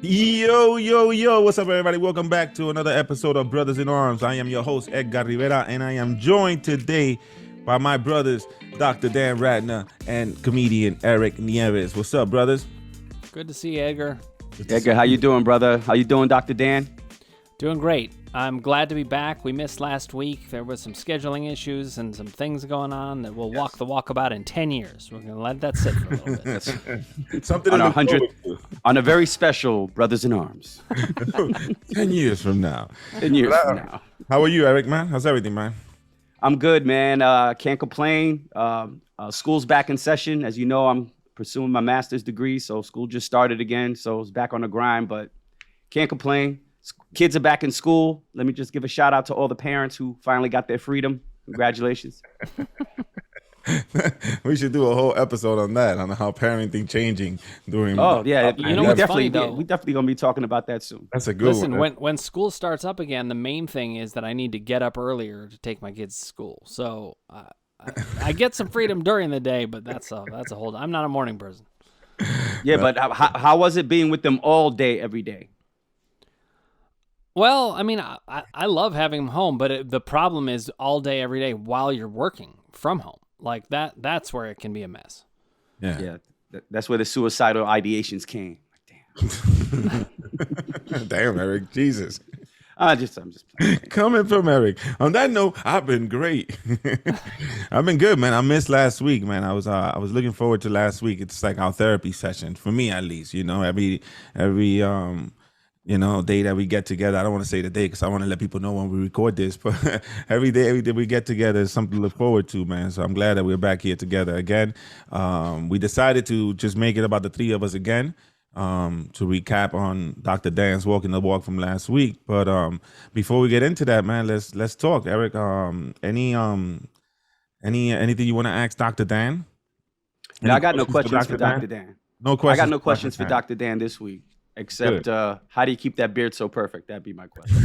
Yo, what's up, everybody? Welcome back to another episode of Brothers in Arms. I am your host, Edgar Rivera, and I am joined today by my brothers, Dr. Dan Ratner and comedian Eric Nieves. What's up, brothers? Good to see you, Edgar. Edgar, how you doing, brother? How you doing, Dr. Dan? Doing great. I'm glad to be back. We missed last week. There was some scheduling issues and some things going on that we'll walk the walkabout in 10 years. We're going to let that sit for a little bit. Something on to our look forward 100th, to. on a very special Brothers in Arms. 10 years from now. 10 years from now. How are you, Eric, man? How's everything, man? I'm good, man. Can't complain. School's back in session. As you know, I'm pursuing my master's degree, so school just started again. So it's back on the grind, but can't complain. Kids are back in school. Let me just give a shout out to all the parents who finally got their freedom. Congratulations. We should do a whole episode on that, on how parenting changing during. Oh yeah, You know what's funny, though? we definitely gonna be talking about that soon. That's a good Listen, one. when school starts up again, the main thing is that I need to get up earlier to take my kids to school. So I get some freedom during the day, but that's a whole. I'm not a morning person. Yeah, but how was it being with them all day, every day? Well, I mean, I love having them home, but the problem is all day, every day while you're working from home. Like that's where it can be a mess. Yeah. That's where the suicidal ideations came. Damn. Damn, Eric. Jesus. I'm just playing. Coming from Eric. On that note, I've been great. I've been good, man. I missed last week, man. I was looking forward to last week. It's like our therapy session for me, at least. You know, every day that we get together. I don't want to say the day because I want to let people know when we record this. But every day we get together is something to look forward to, man. So I'm glad that we're back here together again. We decided to just make it about the three of us again. To recap on Dr. Dan's walking the walk from last week. But before we get into that, man, let's talk. Eric, anything you want to ask Dr. Dan? I got no questions for Dr. Dan. No questions. I got no questions for Dr. Dan this week, except how do you keep that beard so perfect? That'd be my question.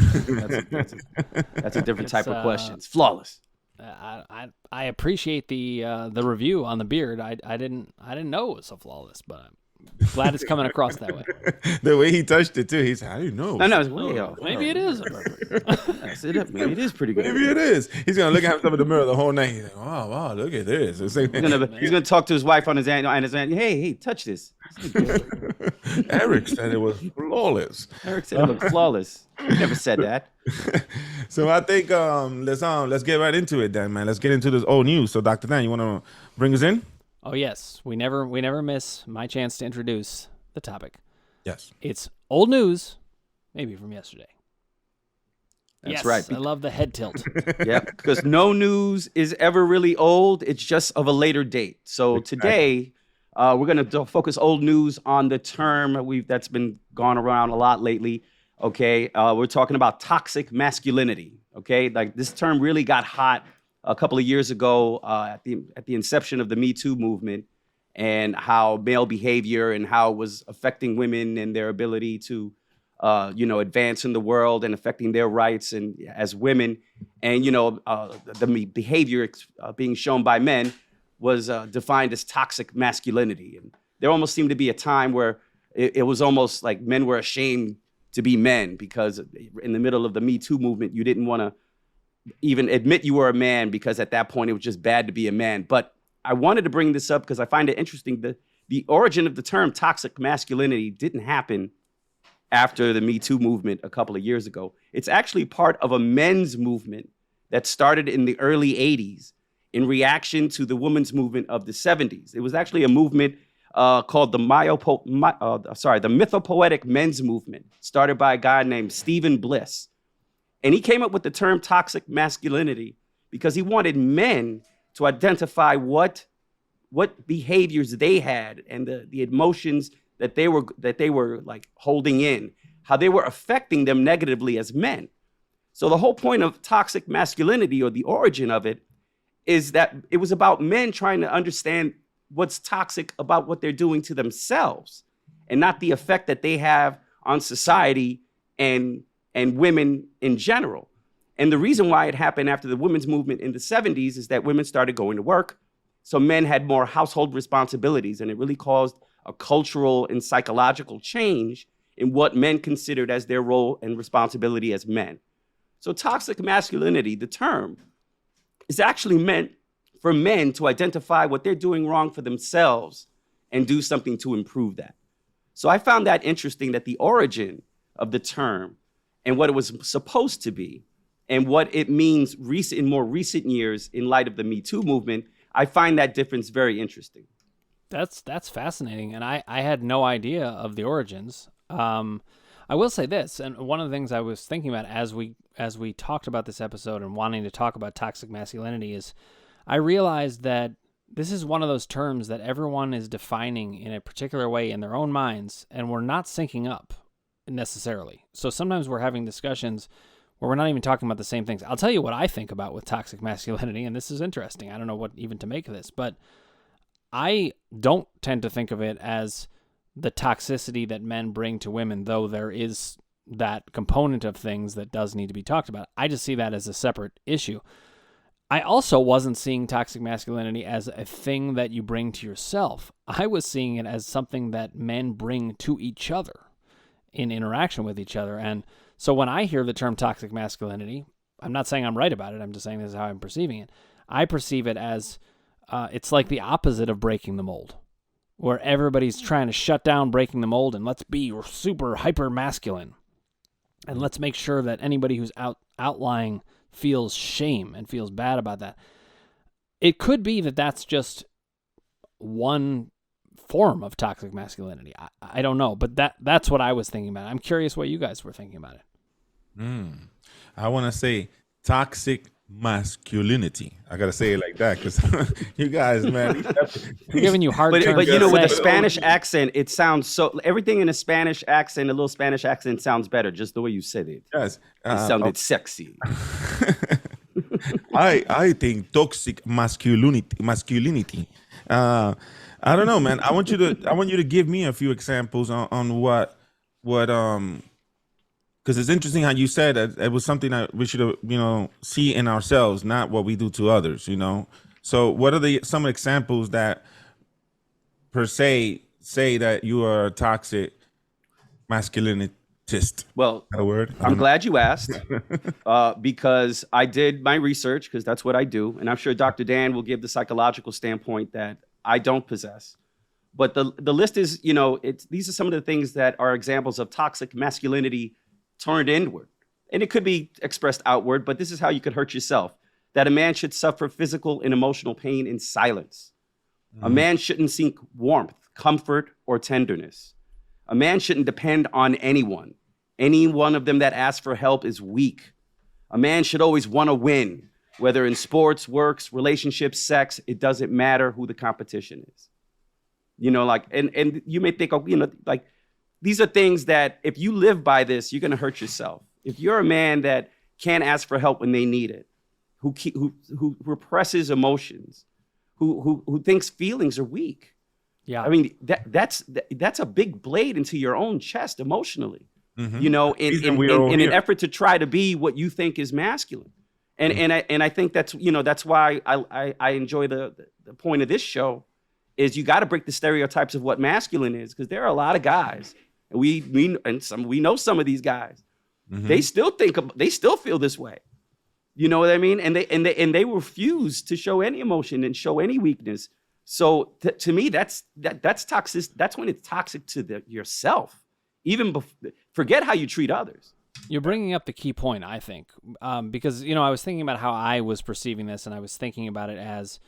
That's a different type of question. It's flawless. I appreciate the review on the beard. I didn't know it was so flawless, but I'm glad it's coming across that way. The way he touched it too, he said, "I didn't know." No, it's way off. Maybe it is. Maybe it is pretty good. Maybe it is. He's gonna look at himself in the mirror the whole night. He's like, "Oh wow, look at this." He's gonna talk to his wife on his end. Hey, touch this. Eric said it was flawless. Eric said it looked flawless. He never said that. So I think let's get right into it then, man. Let's get into this old news. So Dr. Dan, you want to bring us in? Oh yes, we never miss my chance to introduce the topic. Yes. It's old news, maybe from yesterday. That's yes, right. I love the head tilt. Yeah, because no news is ever really old. It's just of a later date. So today, we're going to focus old news on the term that's been gone around a lot lately. Okay, we're talking about toxic masculinity. Okay, like this term really got hot a couple of years ago at the inception of the Me Too movement, and how male behavior and how it was affecting women and their ability to advance in the world and affecting their rights and as women. And, the behavior being shown by men was defined as toxic masculinity. And there almost seemed to be a time where it was almost like men were ashamed to be men, because in the middle of the Me Too movement, you didn't want to even admit you were a man, because at that point it was just bad to be a man. But I wanted to bring this up because I find it interesting that the origin of the term toxic masculinity didn't happen after the Me Too movement a couple of years ago. It's actually part of a men's movement that started in the early 80s in reaction to the women's movement of the 70s. It was actually a movement called the mythopoetic men's movement, started by a guy named Stephen Bliss. And he came up with the term toxic masculinity because he wanted men to identify what behaviors they had and the emotions that they were like holding in, how they were affecting them negatively as men. So the whole point of toxic masculinity, or the origin of it, is that it was about men trying to understand what's toxic about what they're doing to themselves, and not the effect that they have on society and women in general. And the reason why it happened after the women's movement in the 70s is that women started going to work. So men had more household responsibilities, and it really caused a cultural and psychological change in what men considered as their role and responsibility as men. So toxic masculinity, the term, is actually meant for men to identify what they're doing wrong for themselves and do something to improve that. So I found that interesting, that the origin of the term and what it was supposed to be and what it means in more recent years in light of the Me Too movement, I find that difference very interesting. That's fascinating, and I had no idea of the origins. I will say this, and one of the things I was thinking about as we talked about this episode and wanting to talk about toxic masculinity is I realized that this is one of those terms that everyone is defining in a particular way in their own minds, and we're not syncing up necessarily. So sometimes we're having discussions where we're not even talking about the same things. I'll tell you what I think about with toxic masculinity, and this is interesting. I don't know what even to make of this, but I don't tend to think of it as the toxicity that men bring to women, though there is that component of things that does need to be talked about. I just see that as a separate issue. I also wasn't seeing toxic masculinity as a thing that you bring to yourself. I was seeing it as something that men bring to each other in interaction with each other. And so when I hear the term toxic masculinity, I'm not saying I'm right about it. I'm just saying this is how I'm perceiving it. I perceive it as it's like the opposite of breaking the mold, where everybody's trying to shut down breaking the mold and let's be super hyper masculine. And let's make sure that anybody who's outlying feels shame and feels bad about that. It could be that that's just one form of toxic masculinity. I don't know, but that's what I was thinking about. I'm curious what you guys were thinking about it. I want to say toxic masculinity. I got to say it like that because you guys, man. You're giving you hard terms. But you to know, with a say. Spanish accent, it sounds so, everything in a Spanish accent, a little Spanish accent sounds better, just the way you said it. Yes. It sounded sexy. I think toxic masculinity. I don't know, man. I want you to give me a few examples on what because it's interesting how you said that it was something that we should see in ourselves, not what we do to others. So what are some examples that per se say that you are a toxic masculinitist? Well, a word? I'm glad you asked because I did my research, because that's what I do. And I'm sure Dr. Dan will give the psychological standpoint that I don't possess. But the list is, these are some of the things that are examples of toxic masculinity turned inward. And it could be expressed outward, but this is how you could hurt yourself. That a man should suffer physical and emotional pain in silence. A man shouldn't seek warmth, comfort, or tenderness. A man shouldn't depend on anyone. Any one of them that asks for help is weak. A man should always want to win, whether in sports, works, relationships, sex. It doesn't matter who the competition is. And you may think, these are things that if you live by this, you're going to hurt yourself. If you're a man that can't ask for help when they need it, who represses emotions, who thinks feelings are weak. Yeah. I mean, that's a big blade into your own chest emotionally, in an effort to try to be what you think is masculine. And I think that's why I enjoy the point of this show is you got to break the stereotypes of what masculine is, because there are a lot of guys, and we know some of these guys. They still feel this way. You know what I mean? And they refuse to show any emotion and show any weakness. So to me, that's toxic. That's when it's toxic to yourself. Even forget how you treat others. You're bringing up the key point, I think, because I was thinking about how I was perceiving this, and I was thinking about it as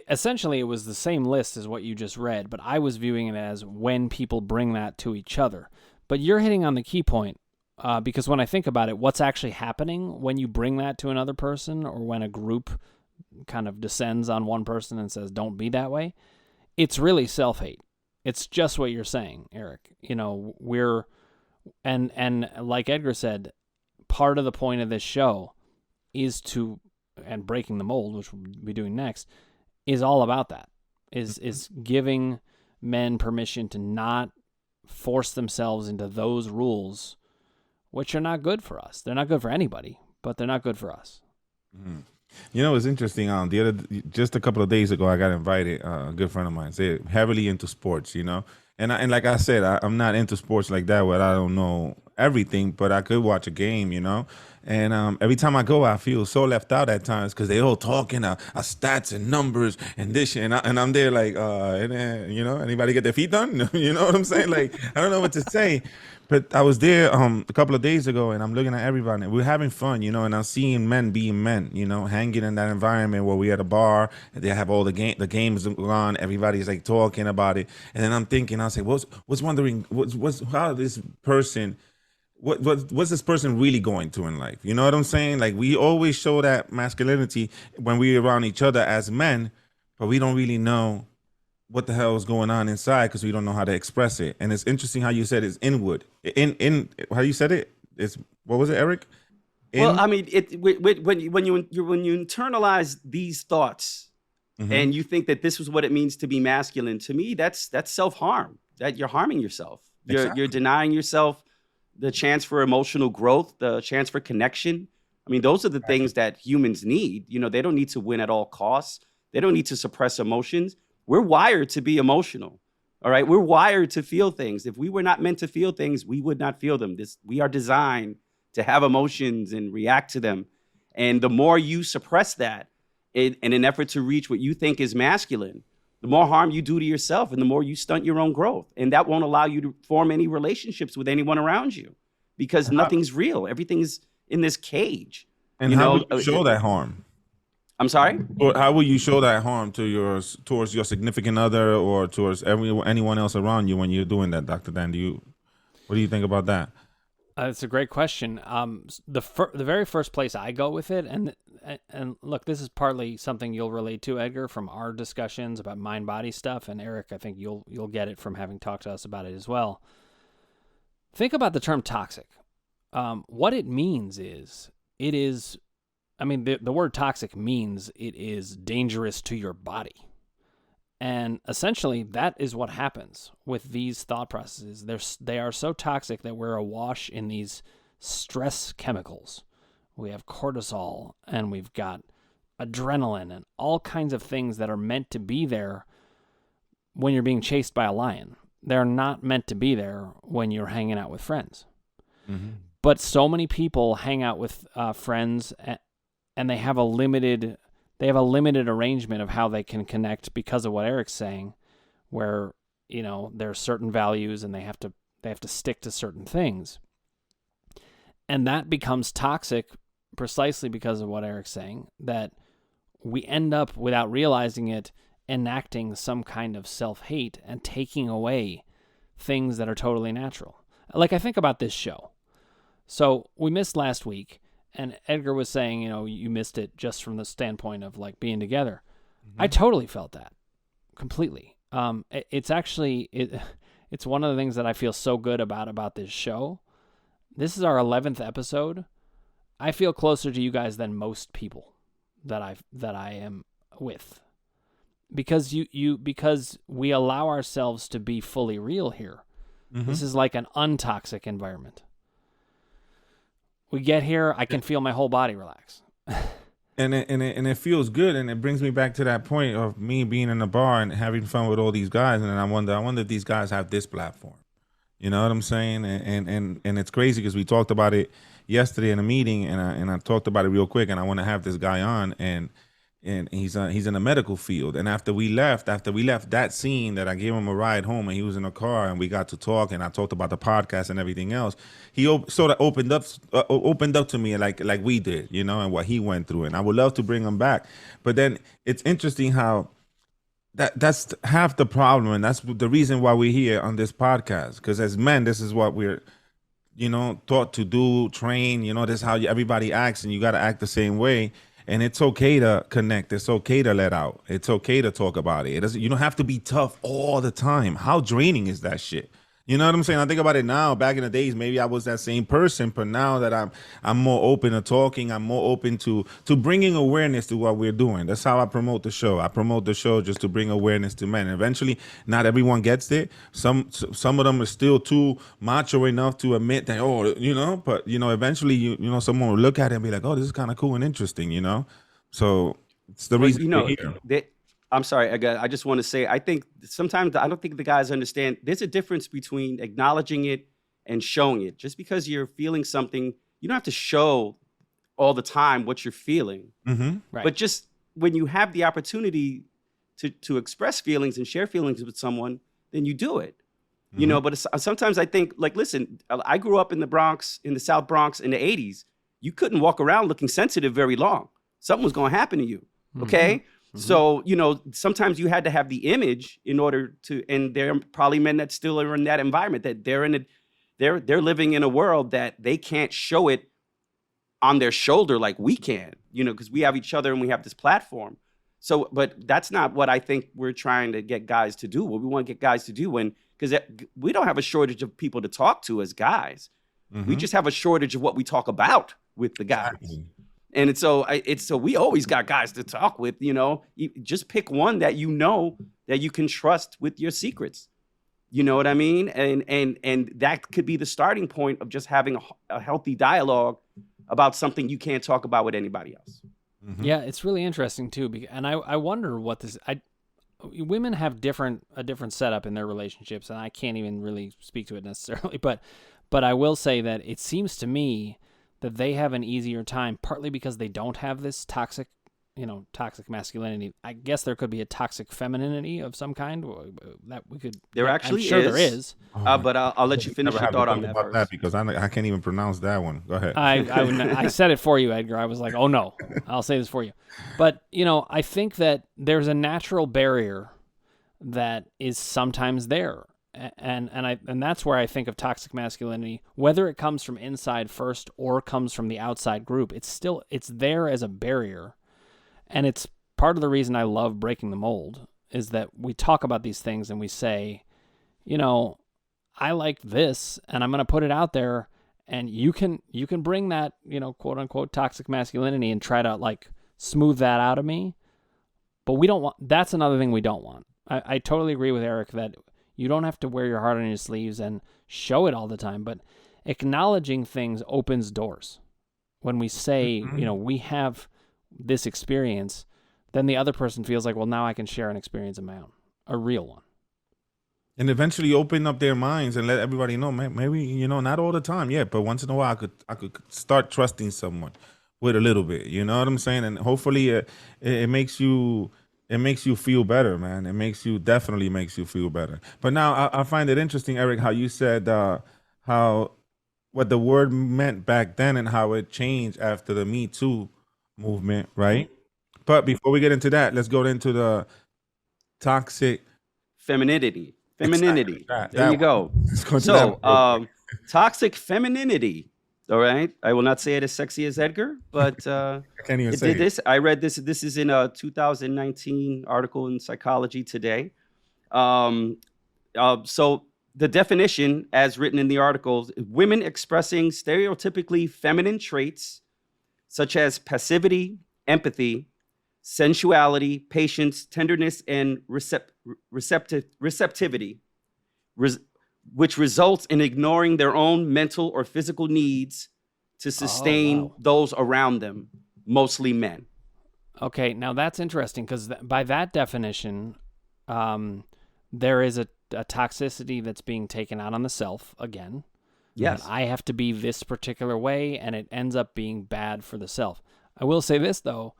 essentially it was the same list as what you just read, but I was viewing it as when people bring that to each other. But you're hitting on the key point. Because when I think about it, what's actually happening when you bring that to another person, or when a group kind of descends on one person and says, don't be that way, it's really self-hate. It's just what you're saying, Eric. We're, and like Edgar said, part of the point of this show is and breaking the mold, which we'll be doing next, is all about that, is giving men permission to not force themselves into those rules, which are not good for us. They're not good for anybody, but they're not good for us. It's interesting. Just a couple of days ago, I got invited. A good friend of mine, heavily into sports, And like I said, I'm not into sports like that where I don't know everything, but I could watch a game, you know. And every time I go, I feel so left out at times because they all talking stats and numbers and this shit, and I'm there like, you know, anybody get their feet done? You know what I'm saying? Like I don't know what to say. But I was there a couple of days ago, and I'm looking at everybody. We're having fun, you know, and I'm seeing men being men, you know, hanging in that environment where we at a bar, and they have all the games on. Everybody's like talking about it, and then I'm thinking, I say, what's wondering, what's how this person, what's this person really going through in life? You know what I'm saying? Like we always show that masculinity when we're around each other as men, but we don't really know what the hell is going on inside because we don't know how to express it. And it's interesting how you said it's inward. In how you said it? It's what was it, Eric? Well, I mean, when you internalize these thoughts and you think that this is what it means to be masculine, to me, that's self-harm. That you're harming yourself. You're denying yourself the chance for emotional growth, the chance for connection. I mean, those are the things that humans need. You know, they don't need to win at all costs. They don't need to suppress emotions. We're wired to be emotional. All right. We're wired to feel things. If we were not meant to feel things, we would not feel them. We are designed to have emotions and react to them. And the more you suppress that in an effort to reach what you think is masculine, the more harm you do to yourself and the more you stunt your own growth. And that won't allow you to form any relationships with anyone around you because nothing's real. Everything's in this cage. And how do you show that harm? I'm sorry? Or how will you show that harm towards your significant other or towards anyone else around you when you're doing that, Dr. Dan? What do you think about that? It's a great question. The very first place I go with it, and look, this is partly something you'll relate to, Edgar, from our discussions about mind-body stuff, and Eric, I think you'll get it from having talked to us about it as well. Think about the term toxic. What it means is, I mean, the word toxic means it is dangerous to your body. And essentially, that is what happens with these thought processes. They are so toxic that we're awash in these stress chemicals. We have cortisol, and we've got adrenaline, and all kinds of things that are meant to be there when you're being chased by a lion. They're not meant to be there when you're hanging out with friends. Mm-hmm. But so many people hang out with friends, and they have a limited arrangement of how they can connect because of what Eric's saying, where, you know, there are certain values and they have to stick to certain things. And that becomes toxic precisely because of what Eric's saying, that we end up, without realizing it, enacting some kind of self-hate and taking away things that are totally natural. Like, I think about this show. So we missed last week. And Edgar was saying, you know, you missed it just from the standpoint of like being together. Mm-hmm. I totally felt that completely. It's actually, it's one of the things that I feel so good about this show. This is our 11th episode. I feel closer to you guys than most people that I am with, because because we allow ourselves to be fully real here. Mm-hmm. This is like an untoxic environment. We get here, I can feel my whole body relax. and it feels good, and it brings me back to that point of me being in a bar and having fun with all these guys, and then I wonder if these guys have this platform. You know what I'm saying? And it's crazy because we talked about it yesterday in a meeting, and I talked about it real quick, and I want to have this guy on, and he's in the medical field. And after we left that scene that I gave him a ride home, and he was in a car, and we got to talk, and I talked about the podcast and everything else. He sort of opened up to me like we did, you know, and what he went through. And I would love to bring him back. But then it's interesting how that's half the problem, and that's the reason why we're here on this podcast. Because as men, this is what we're, you know, taught to do, train. You know, this is how everybody acts, and you got to act the same way. And it's okay to connect. It's okay to let out. It's okay to talk about it. You don't have to be tough all the time. How draining is that shit? You know what I'm saying? I think about it now. Back in the days, maybe I was that same person, but now that I'm more open to talking, I'm more open to bringing awareness to what we're doing. That's how I promote the show. I promote the show just to bring awareness to men. And eventually, not everyone gets it. Some of them are still too macho enough to admit that, oh, you know. But you know, eventually, you know, someone will look at it and be like, oh, this is kind of cool and interesting, you know. So it's the reason we're here. I'm sorry. I just want to say, I think sometimes I don't think the guys understand. There's a difference between acknowledging it and showing it. Just because you're feeling something, you don't have to show all the time what you're feeling. Mm-hmm. Right. But just when you have the opportunity to express feelings and share feelings with someone, then you do it. You know, but sometimes I think, like, listen, I grew up in the Bronx, in the South Bronx in the 80s. You couldn't walk around looking sensitive very long. Something was going to happen to you. Okay. Mm-hmm. So, you know, sometimes you had to have the image in order to, and there are probably men that still are in that environment, that they're living in a world that they can't show it on their shoulder like we can, you know, because we have each other and we have this platform. So, but that's not what I think we're trying to get guys to do. What we want to get guys to do because we don't have a shortage of people to talk to as guys. Mm-hmm. We just have a shortage of what we talk about with the guys. Exactly. And so we always got guys to talk with, you know. You just pick one that you know that you can trust with your secrets. You know what I mean? And that could be the starting point of just having a healthy dialogue about something you can't talk about with anybody else. Mm-hmm. Yeah, it's really interesting too, and I wonder what this. Women have a different setup in their relationships, and I can't even really speak to it necessarily. But I will say that it seems to me that they have an easier time, partly because they don't have this toxic masculinity. I guess there could be a toxic femininity of some kind that we could. There actually I'm sure is. there is. But I'll let you finish your thought on that first. Because I can't even pronounce that one. Go ahead. I said it for you, Edgar. I was like, oh no, I'll say this for you. But you know, I think that there's a natural barrier that is sometimes there. And that's where I think of toxic masculinity, whether it comes from inside first or comes from the outside group. It's there as a barrier. And it's part of the reason I love Breaking the Mold, is that we talk about these things and we say, you know, I like this and I'm going to put it out there, and you can bring that, you know, quote unquote toxic masculinity and try to like smooth that out of me. But that's another thing we don't want. I totally agree with Eric that you don't have to wear your heart on your sleeves and show it all the time, but acknowledging things opens doors. When we say, you know, we have this experience, then the other person feels like, well, now I can share an experience of my own, a real one. And eventually open up their minds and let everybody know, maybe, you know, not all the time, yeah, but once in a while I could start trusting someone with a little bit, you know what I'm saying? And hopefully it makes you feel better, man. It definitely makes you feel better. But now I find it interesting, Eric, how you said what the word meant back then and how it changed after the Me Too movement, right? But before we get into that, let's go into the toxic femininity. Exactly. There you go. So, toxic femininity. All right. I will not say it as sexy as Edgar, but I can't even say this. I read this. This is in a 2019 article in Psychology Today. So the definition, as written in the article, women expressing stereotypically feminine traits such as passivity, empathy, sensuality, patience, tenderness, and receptivity, which results in ignoring their own mental or physical needs to sustain those around them, mostly men. Okay, now that's interesting, because by that definition, there is a toxicity that's being taken out on the self again. Yes. I have to be this particular way, and it ends up being bad for the self. I will say this, though.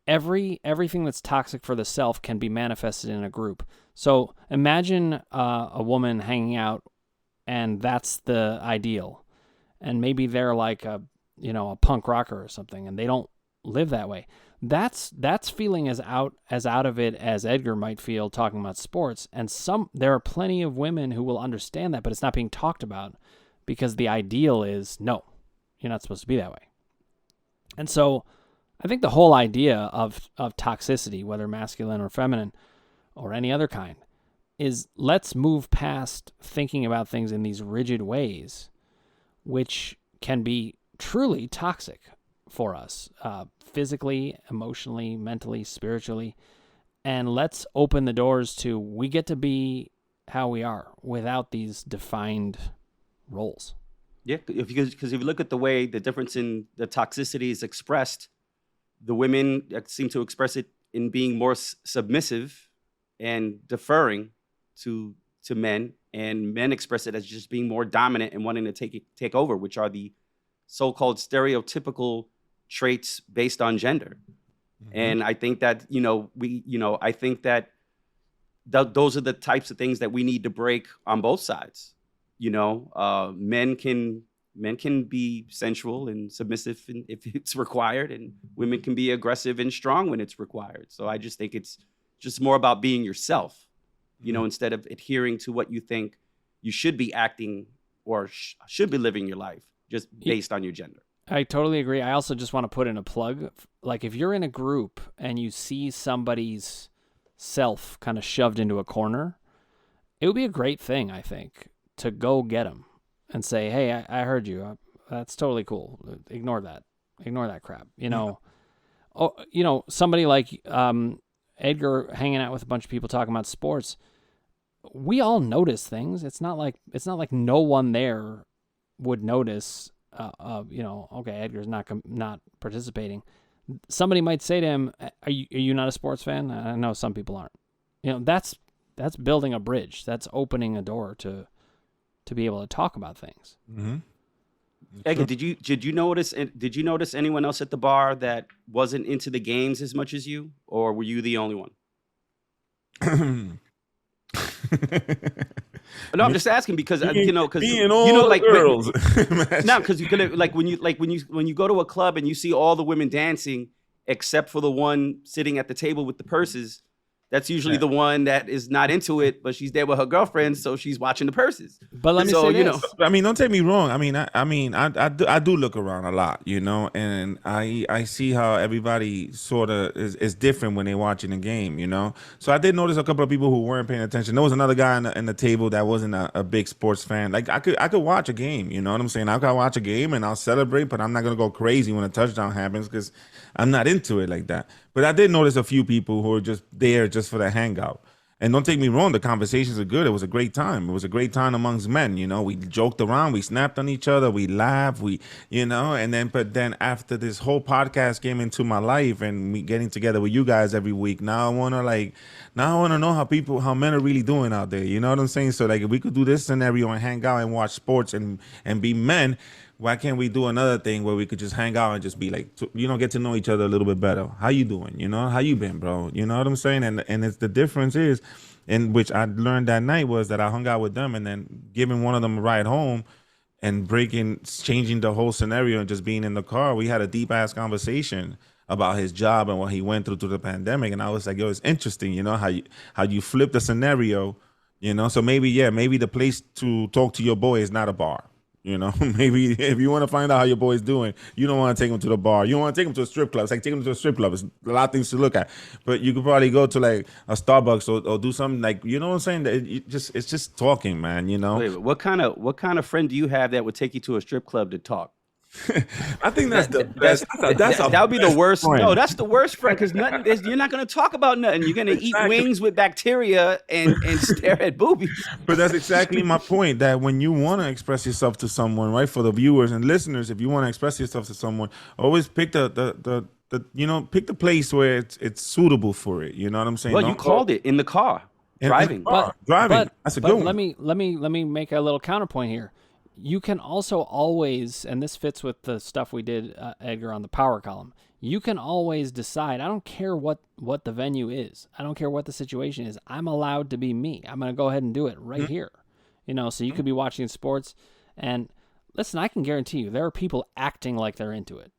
Everything that's toxic for the self can be manifested in a group. So imagine a woman hanging out, and that's the ideal. And maybe they're like a punk rocker or something, and they don't live that way. That's feeling as out of it as Edgar might feel talking about sports. And there are plenty of women who will understand that, but it's not being talked about because the ideal is, no, you're not supposed to be that way. And so I think the whole idea of toxicity, whether masculine or feminine or any other kind, is let's move past thinking about things in these rigid ways, which can be truly toxic for us, physically, emotionally, mentally, spiritually. And let's open the doors to, we get to be how we are without these defined roles. Yeah, because if you look at the way the difference in the toxicity is expressed, the women seem to express it in being more submissive and deferring to men, and men express it as just being more dominant and wanting to take over, which are the so-called stereotypical traits based on gender. And I think that, I think that those are the types of things that we need to break on both sides. Men can be sensual and submissive if it's required, and women can be aggressive and strong when it's required. So I just think it's just more about being yourself, instead of adhering to what you think you should be acting or should be living your life just based on your gender. I totally agree. I also just want to put in a plug. Like, if you're in a group and you see somebody's self kind of shoved into a corner, it would be a great thing, I think, to go get them and say, hey, I heard you. That's totally cool. Ignore that. Ignore that crap. Somebody like Edgar hanging out with a bunch of people talking about sports. We all notice things. It's not like no one there would notice. Okay, Edgar's not participating. Somebody might say to him, "Are you not a sports fan?" I know some people aren't. That's building a bridge. That's opening a door to be able to talk about things. Mm-hmm. Edgar, did you notice anyone else at the bar that wasn't into the games as much as you, or were you the only one? No, I'm just asking because like girls. No, because you could when you go to a club and you see all the women dancing except for the one sitting at the table with the purses. That's usually the one that is not into it, but she's there with her girlfriend, so she's watching the purses. But let me say this. I mean, don't take me wrong. I do look around a lot, and I see how everybody sort of is different when they're watching a game, So I did notice a couple of people who weren't paying attention. There was another guy in the table that wasn't a big sports fan. Like, I could watch a game, you know what I'm saying? I could watch a game and I'll celebrate, but I'm not gonna go crazy when a touchdown happens because I'm not into it like that. But I did notice a few people who were just there just for the hangout. And don't take me wrong, the conversations are good. It was a great time. It was a great time amongst men, We joked around, we snapped on each other, we laughed, but then after this whole podcast came into my life and me getting together with you guys every week, now I wanna know how men are really doing out there. You know what I'm saying? So like, if we could do this scenario and hang out and watch sports and be men, why can't we do another thing where we could just hang out and just be like, get to know each other a little bit better? How you doing? How you been, bro? You know what I'm saying? And it's the difference is, in which I learned that night, was that I hung out with them and then giving one of them a ride home and changing the whole scenario and just being in the car. We had a deep ass conversation about his job and what he went through the pandemic. And I was like, yo, it's interesting, how you flip the scenario, So maybe the place to talk to your boy is not a bar. Maybe if you want to find out how your boy's doing, you don't want to take him to the bar. You don't want to take him to a strip club. It's like taking him to a strip club. It's a lot of things to look at. But you could probably go to like a Starbucks or do something like, you know what I'm saying? It's just talking, man, Wait, what kind of friend do you have that would take you to a strip club to talk? I think that's the best. That would be the worst. Friend. No, that's the worst friend because you're not going to talk about nothing. You're going to eat wings with bacteria and stare at boobies. But that's exactly my point. That when you want to express yourself to someone, right? For the viewers and listeners, if you want to express yourself to someone, always pick pick the place where it's suitable for it. You know what I'm saying? Well, you called it in the car, driving. Driving. That's a good one. Let me make a little counterpoint here. You can also always, and this fits with the stuff we did, Edgar, on the power column, you can always decide, I don't care what the venue is. I don't care what the situation is. I'm allowed to be me. I'm going to go ahead and do it right here. So you could be watching sports, and listen, I can guarantee you there are people acting like they're into it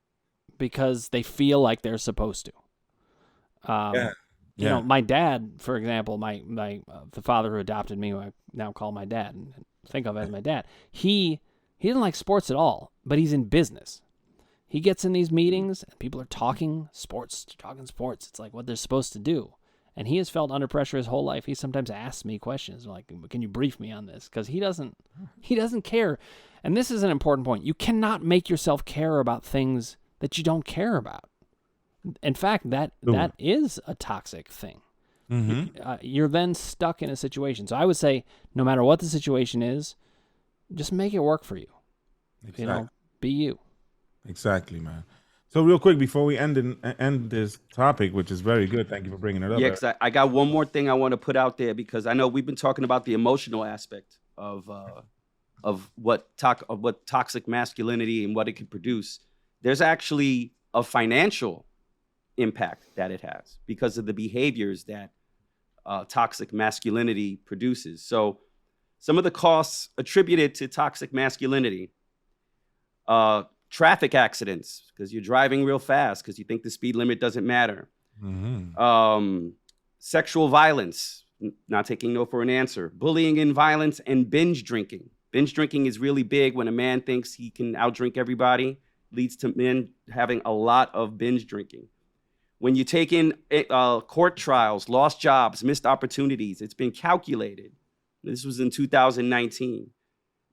because they feel like they're supposed to. My dad, for example, the father who adopted me, who I now call my dad and think of as my dad, he doesn't like sports at all, but he's in business. He gets in these meetings and people are talking sports. It's like what they're supposed to do. And he has felt under pressure his whole life. He sometimes asks me questions like, can you brief me on this? Because he doesn't care. And this is an important point. You cannot make yourself care about things that you don't care about. In fact, that is a toxic thing. Mm-hmm. You're then stuck in a situation. So I would say, no matter what the situation is, just make it work for you. Exactly. Be you. Exactly, man. So real quick before we end this topic, which is very good, thank you for bringing it up. Yeah, because I got one more thing I want to put out there, because I know we've been talking about the emotional aspect of what toxic masculinity and what it can produce. There's actually a financial impact that it has because of the behaviors that toxic masculinity produces. So some of the costs attributed to toxic masculinity: traffic accidents, because you're driving real fast because you think the speed limit doesn't matter. Sexual violence, not taking no for an answer. Bullying and violence, and binge drinking. Binge drinking is really big when a man thinks he can outdrink everybody, leads to men having a lot of binge drinking. When you take in court trials, lost jobs, missed opportunities, it's been calculated, this was in 2019,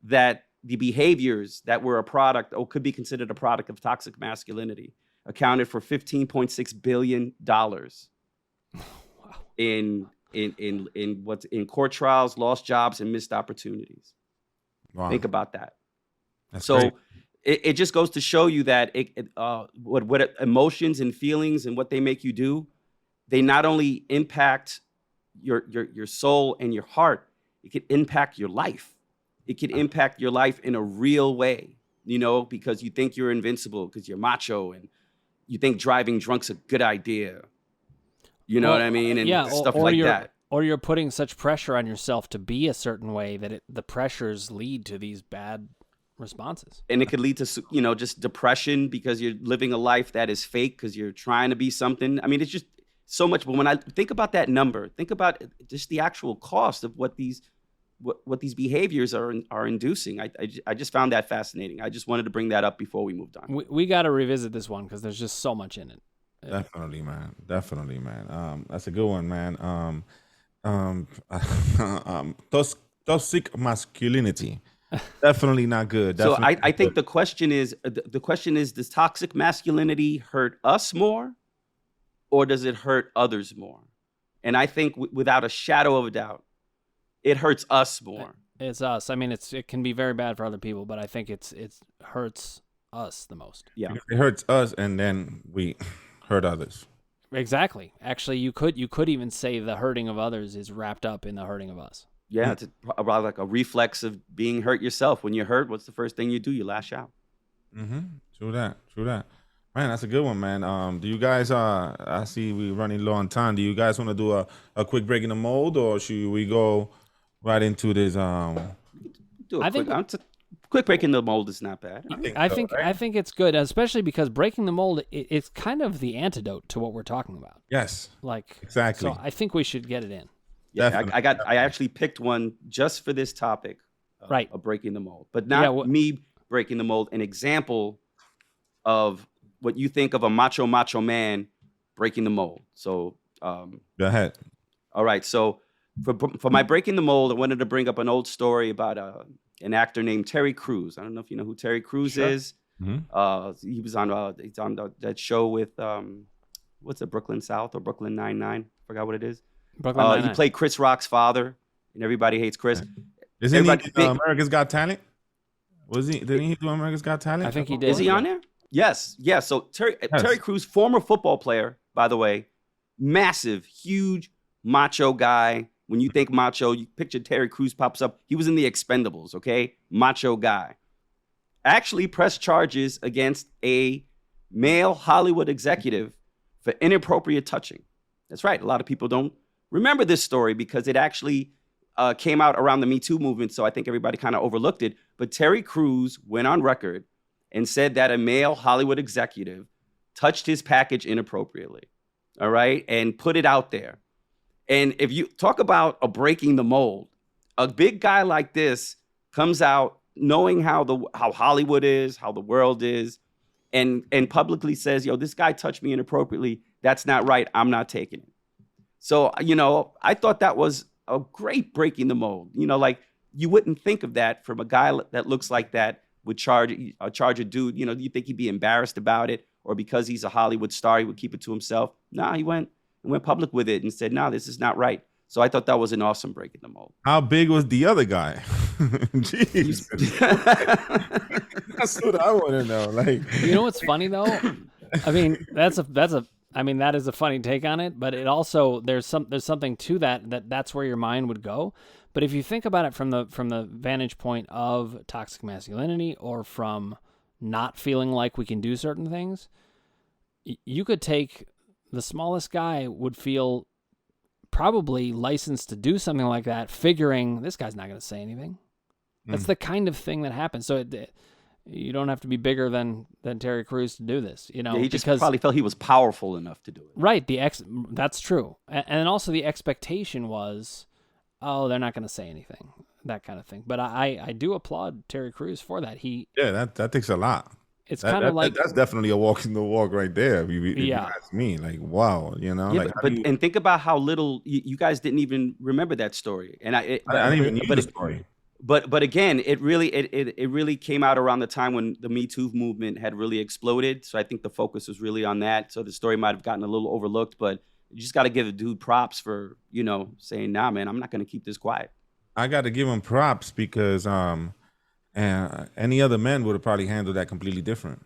that the behaviors that were a product, or could be considered a product of toxic masculinity, accounted for $15.6 billion in court trials, lost jobs, and missed opportunities. Wow. Think about that. That's So great. it just goes to show you that what emotions and feelings and what they make you do, they not only impact your soul and your heart, it could impact your life. It could impact your life in a real way, because you think you're invincible because you're macho, and you think driving drunk's a good idea. You know what I mean? And stuff like that. Or you're putting such pressure on yourself to be a certain way that the pressures lead to these bad responses. And it could lead to, just depression because you're living a life that is fake because you're trying to be something. I mean, it's just so much. But when I think about that number, think about just the actual cost of what these behaviors are inducing. I just found that fascinating. I just wanted to bring that up before we moved on. We got to revisit this one because there's just so much in it. Definitely, man. That's a good one, man. Toxic masculinity. Definitely not good. So Definitely I think the question is, does toxic masculinity hurt us more, or does it hurt others more? And I think without a shadow of a doubt, it hurts us more. It's us. I mean, it can be very bad for other people, but I think it hurts us the most. Yeah, it hurts us, and then we hurt others. Exactly. Actually, you could even say the hurting of others is wrapped up in the hurting of us. Yeah, it's about like a reflex of being hurt yourself. When you're hurt, what's the first thing you do? You lash out. True that. Man, that's a good one, man. Do you guys? I see we're running low on time. Do you guys want to do a quick break in the mold, or should we go right into this? Do a quick break in the mold is not bad. I think it's good, especially because breaking the mold, it's kind of the antidote to what we're talking about. Yes. Like exactly. So I think we should get it in. Yeah, I actually picked one just for this topic, right? Of breaking the mold, but not me breaking the mold. An example of what you think of a macho man breaking the mold. So go ahead. All right. So for my breaking the mold, I wanted to bring up an old story about an actor named Terry Crews. I don't know if you know who Terry Crews is. Mm-hmm. He was on that show with what's it, Brooklyn South or Brooklyn Nine-Nine? Forgot what it is. He played Chris Rock's father, and everybody hates Chris. Isn't he America's Got Talent? Didn't he do America's Got Talent? I think he did. Is he on there? Yes. So Terry Crews, former football player, by the way, massive, huge, macho guy. When you think macho, you picture Terry Crews pops up. He was in the Expendables, okay? Macho guy. Actually pressed charges against a male Hollywood executive for inappropriate touching. That's right. A lot of people don't remember this story because it actually came out around the Me Too movement, so I think everybody kind of overlooked it. But Terry Crews went on record and said that a male Hollywood executive touched his package inappropriately, all right, and put it out there. And if you talk about breaking the mold, a big guy like this comes out knowing how Hollywood is, how the world is, and publicly says, yo, this guy touched me inappropriately. That's not right. I'm not taking it. So, I thought that was a great breaking the mold. Like you wouldn't think of that from a guy that looks like that would charge a dude. You think he'd be embarrassed about it, or because he's a Hollywood star, he would keep it to himself. Nah, he went public with it and said, no, this is not right. So I thought that was an awesome break in the mold. How big was the other guy? Jeez. That's what I want to know. Like, what's funny though? I mean, that is a funny take on it, but it also there's something to that's where your mind would go. But if you think about it from the vantage point of toxic masculinity, or from not feeling like we can do certain things, you could take the smallest guy would feel probably licensed to do something like that, figuring this guy's not going to say anything. That's the kind of thing that happens. So you don't have to be bigger than Terry Crews to do this, you know. Yeah, he just probably felt he was powerful enough to do it. Right. That's true. And also the expectation was, oh, they're not going to say anything, that kind of thing. But I do applaud Terry Crews for that. That takes a lot. It's kind of like that's definitely a walk in the walk right there. If you ask me, like, wow, you know. Yeah, like, and think about how little you guys didn't even remember that story, and I didn't even know the story. But again, it really came out around the time when the Me Too movement had really exploded. So I think the focus was really on that. So the story might have gotten a little overlooked, but you just got to give the dude props for, you know, saying, nah, man, I'm not going to keep this quiet. I got to give him props because any other men would have probably handled that completely different.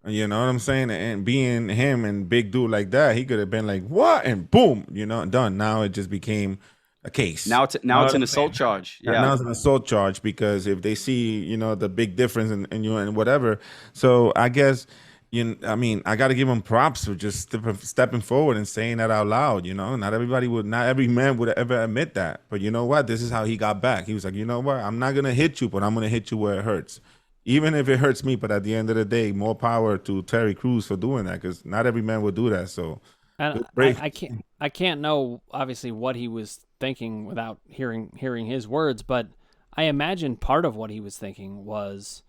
You know what I'm saying? And being him and big dude like that, he could have been like, what? And boom, you know, done. Now it just became a case. Now it's an assault charge. Yeah. Now it's an assault charge because if they see, you know, the big difference in you and whatever. So I guess, I got to give him props for just stepping forward and saying that out loud. You know, not every man would ever admit that. But you know what? This is how he got back. He was like, you know what? I'm not going to hit you, but I'm going to hit you where it hurts. Even if it hurts me. But at the end of the day, more power to Terry Crews for doing that, because not every man would do that. So and I can't know obviously what he was thinking without hearing his words, but I imagine part of what he was thinking was,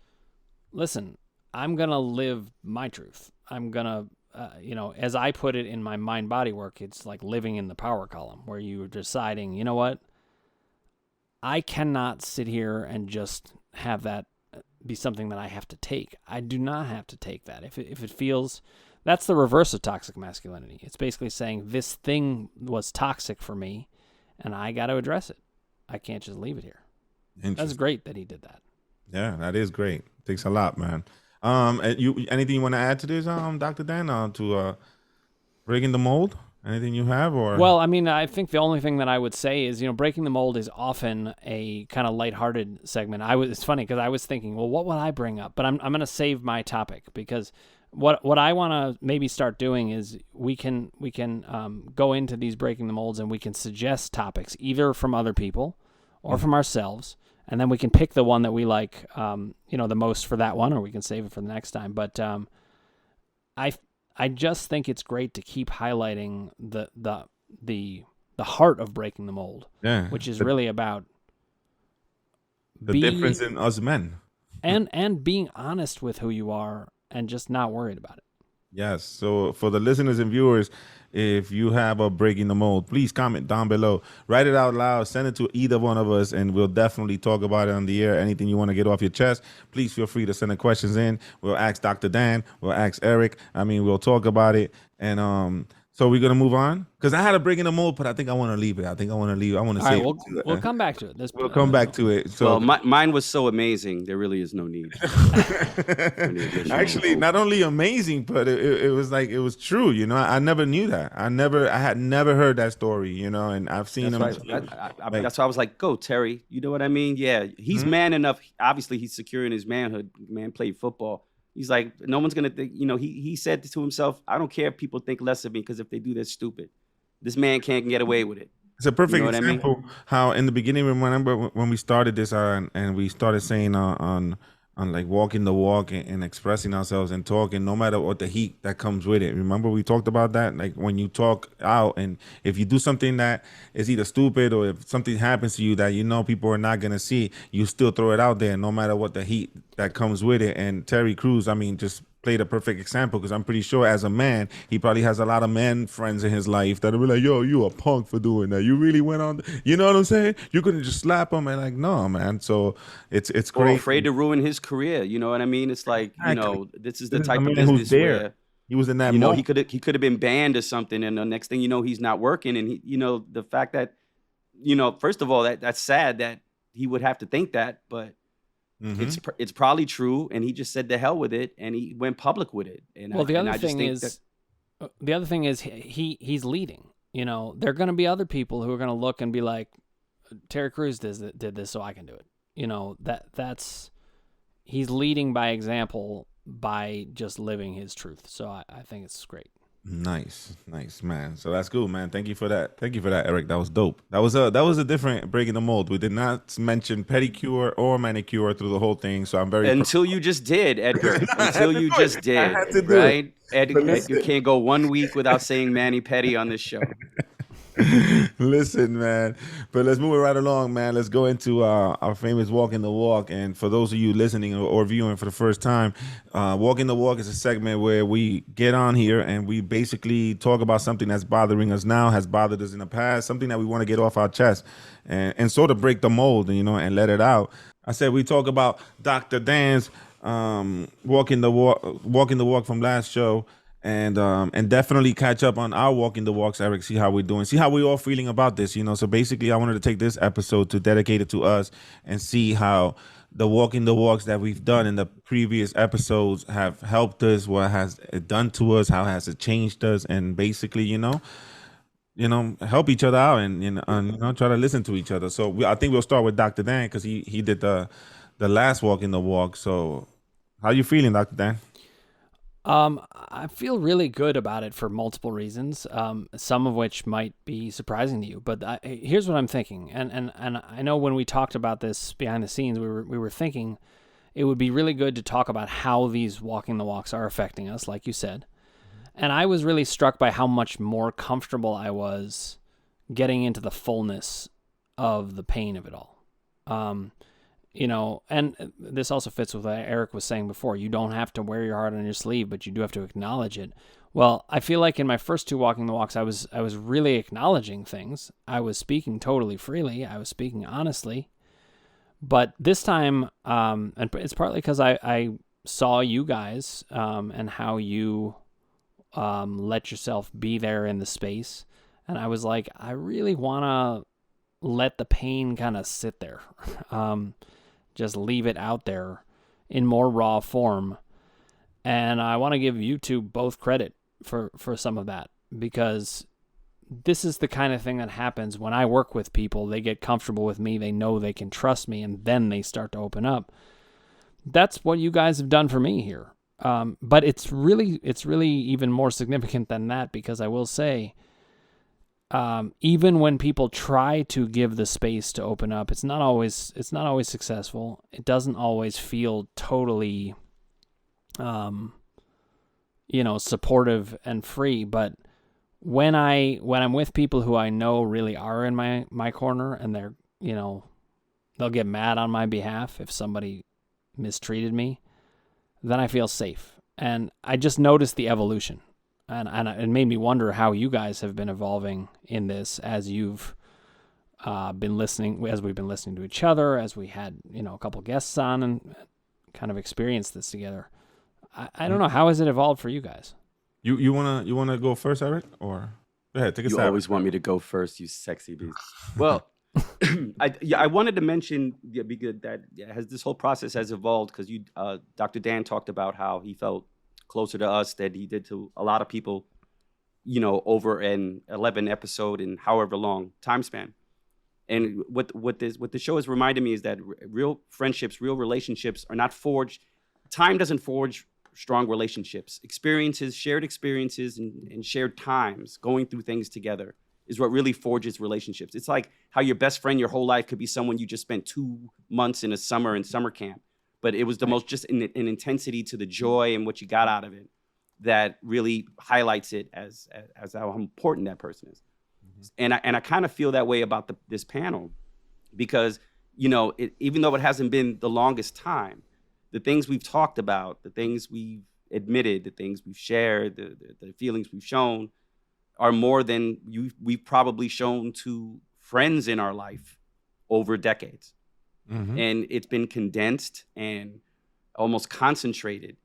listen, I'm going to live my truth. I'm going to, as I put it in my mind body work, it's like living in the power column where you're deciding, you know what, I cannot sit here and just have that be something that I have to take. I do not have to take that. If it feels, that's the reverse of toxic masculinity. It's basically saying this thing was toxic for me and I got to address it. I can't just leave it here. That's great that he did that. Yeah, that is great. Takes a lot, man. Anything you want to add to this, Dr. Dan, to breaking the mold? Anything you have, or? Well, I mean, I think the only thing that I would say is, breaking the mold is often a kind of lighthearted segment. It's funny because I was thinking, well, what would I bring up? But I'm going to save my topic, because what I want to maybe start doing is we can go into these breaking the molds and we can suggest topics either from other people or from ourselves. And then we can pick the one that we like, the most for that one, or we can save it for the next time. But I just think it's great to keep highlighting the heart of breaking the mold, which is really about the difference in us men, and being honest with who you are and just not worried about it. Yes. So for the listeners and viewers, if you have a breaking the mold, please comment down below. Write it out loud. Send it to either one of us, and we'll definitely talk about it on the air. Anything you want to get off your chest, please feel free to send the questions in. We'll ask Dr. Dan. We'll ask Eric. We'll talk about it. And so we're going to move on? Because I had a breaking the mold, but I think I want to leave it. I want to say we'll come back to it. We'll come back to it. So, mine was so amazing. There really is no need. Actually, not only amazing, but it was like, it was true. I never knew that. I had never heard that story, and I've seen him. That's why I was like, go, Terry. You know what I mean? Yeah, he's man enough. Obviously, he's secure in his manhood. Man played football. He's like, no one's going to think, he said to himself, I don't care if people think less of me, because if they do, they're stupid. This man can't get away with it. It's a perfect example how in the beginning, remember when we started this and we started saying on like walking the walk and expressing ourselves and talking, no matter what the heat that comes with it. Remember we talked about that? Like when you talk out, and if you do something that is either stupid, or if something happens to you that people are not going to see, you still throw it out there no matter what the heat that comes with it. And Terry Crews, just played a perfect example, because I'm pretty sure as a man, he probably has a lot of men friends in his life that will be like, yo, you a punk for doing that. You really went on, you know what I'm saying? You couldn't just slap him, and like, no, man. So it's great. Or afraid to ruin his career. You know what I mean? It's like, this is the type of business where he was in that he could have been banned or something, and the next thing he's not working. And he, the fact that, first of all, that's sad that he would have to think that, but It's probably true, and he just said the hell with it, and he went public with it. And Well, the other thing is he's leading. You know, there are going to be other people who are going to look and be like, Terry Crews did this, so I can do it. You know, that's he's leading by example by just living his truth. So I think it's great. Nice, man. So that's cool, man. Thank you for that, Eric. That was dope. That was a different breaking the mold. We did not mention pedicure or manicure through the whole thing, so I'm very until you just did, Edgar. Until you just did, right? Edgar can't go 1 week without saying mani pedi on this show. Listen, man. But let's move it right along, man. Let's go into our famous Walking the Walk. And for those of you listening or viewing for the first time, Walking the Walk is a segment where we get on here and we basically talk about something that's bothering us now, has bothered us in the past, something that we want to get off our chest and sort of break the mold, you know, and let it out. I said we talk about Dr. Dan's Walking the Walk from last show. And definitely catch up on our Walking the Walks, Eric, see how we're doing, see how we're all feeling about this, you know. So basically I wanted to take this episode to dedicate it to us and see how the Walking the Walks that we've done in the previous episodes have helped us, what has it done to us, how has it changed us, and basically, you know, help each other out and you know, try to listen to each other. So I think we'll start with Dr. Dan because he did the last Walking the Walk. So how you feeling, Dr. Dan? I feel really good about it for multiple reasons, some of which might be surprising to you. But here's what I'm thinking, and I know when we talked about this behind the scenes, we were thinking it would be really good to talk about how these Walking the Walks are affecting us, like you said. And I was really struck by how much more comfortable I was getting into the fullness of the pain of it all. You know, and this also fits with what Eric was saying before. You don't have to wear your heart on your sleeve, but you do have to acknowledge it. Well, I feel like in my first two Walking the Walks, I was really acknowledging things. I was speaking totally freely. I was speaking honestly. But this time, and it's partly because I saw you guys and how you let yourself be there in the space. And I was like, I really want to let the pain kind of sit there. Just leave it out there in more raw form. And I want to give you two both credit for some of that, because this is the kind of thing that happens when I work with people. They get comfortable with me. They know they can trust me, and then they start to open up. That's what you guys have done for me here. But it's really even more significant than that, because I will say, even when people try to give the space to open up, it's not always successful. It doesn't always feel totally, supportive and free. But when I'm with people who I know really are in my corner, and they're, they'll get mad on my behalf if somebody mistreated me, then I feel safe. And I just noticed the evolution. And it made me wonder how you guys have been evolving in this as you've been listening, as we've been listening to each other, as we had, a couple guests on and kind of experienced this together. I don't know, how has it evolved for you guys? You wanna go first, Eric, or go ahead, take a stab. You always want me to go first, you sexy beast. Well, I wanted to mention because that has this whole process has evolved, because Dr. Dan talked about how he felt closer to us than he did to a lot of people, over an 11 episode and however long time span. And what the show has reminded me is that real friendships, real relationships are not forged. Time doesn't forge strong relationships. Shared experiences and shared times, going through things together, is what really forges relationships. It's like how your best friend your whole life could be someone you just spent 2 months in summer camp. But it was the most just an intensity to the joy and what you got out of it that really highlights it as how important that person is. Mm-hmm. And I kind of feel that way about this panel, because, even though it hasn't been the longest time, the things we've talked about, the things we've admitted, the things we've shared, the feelings we've shown are more than we've probably shown to friends in our life over decades. Mm-hmm. And it's been condensed and almost concentrated,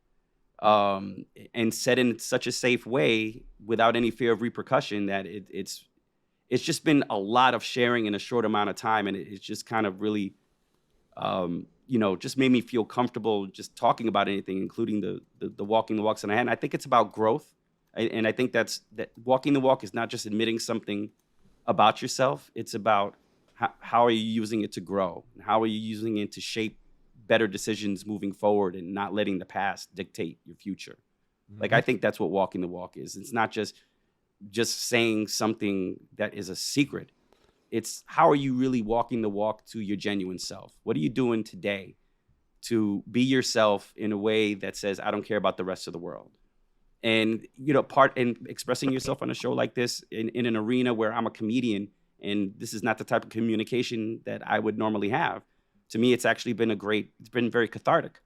and said in such a safe way without any fear of repercussion that it's just been a lot of sharing in a short amount of time. And it's just kind of really just made me feel comfortable just talking about anything, including the walking the walks that I had. And I think it's about growth. And I think that walking the walk is not just admitting something about yourself. It's about how are you using it to grow? And how are you using it to shape better decisions moving forward and not letting the past dictate your future? Mm-hmm. Like, I think that's what walking the walk is. It's not just saying something that is a secret. It's how are you really walking the walk to your genuine self? What are you doing today to be yourself in a way that says, I don't care about the rest of the world? And, part in expressing yourself on a show like this in an arena where I'm a comedian, and this is not the type of communication that I would normally have. To me, it's actually been it's been very cathartic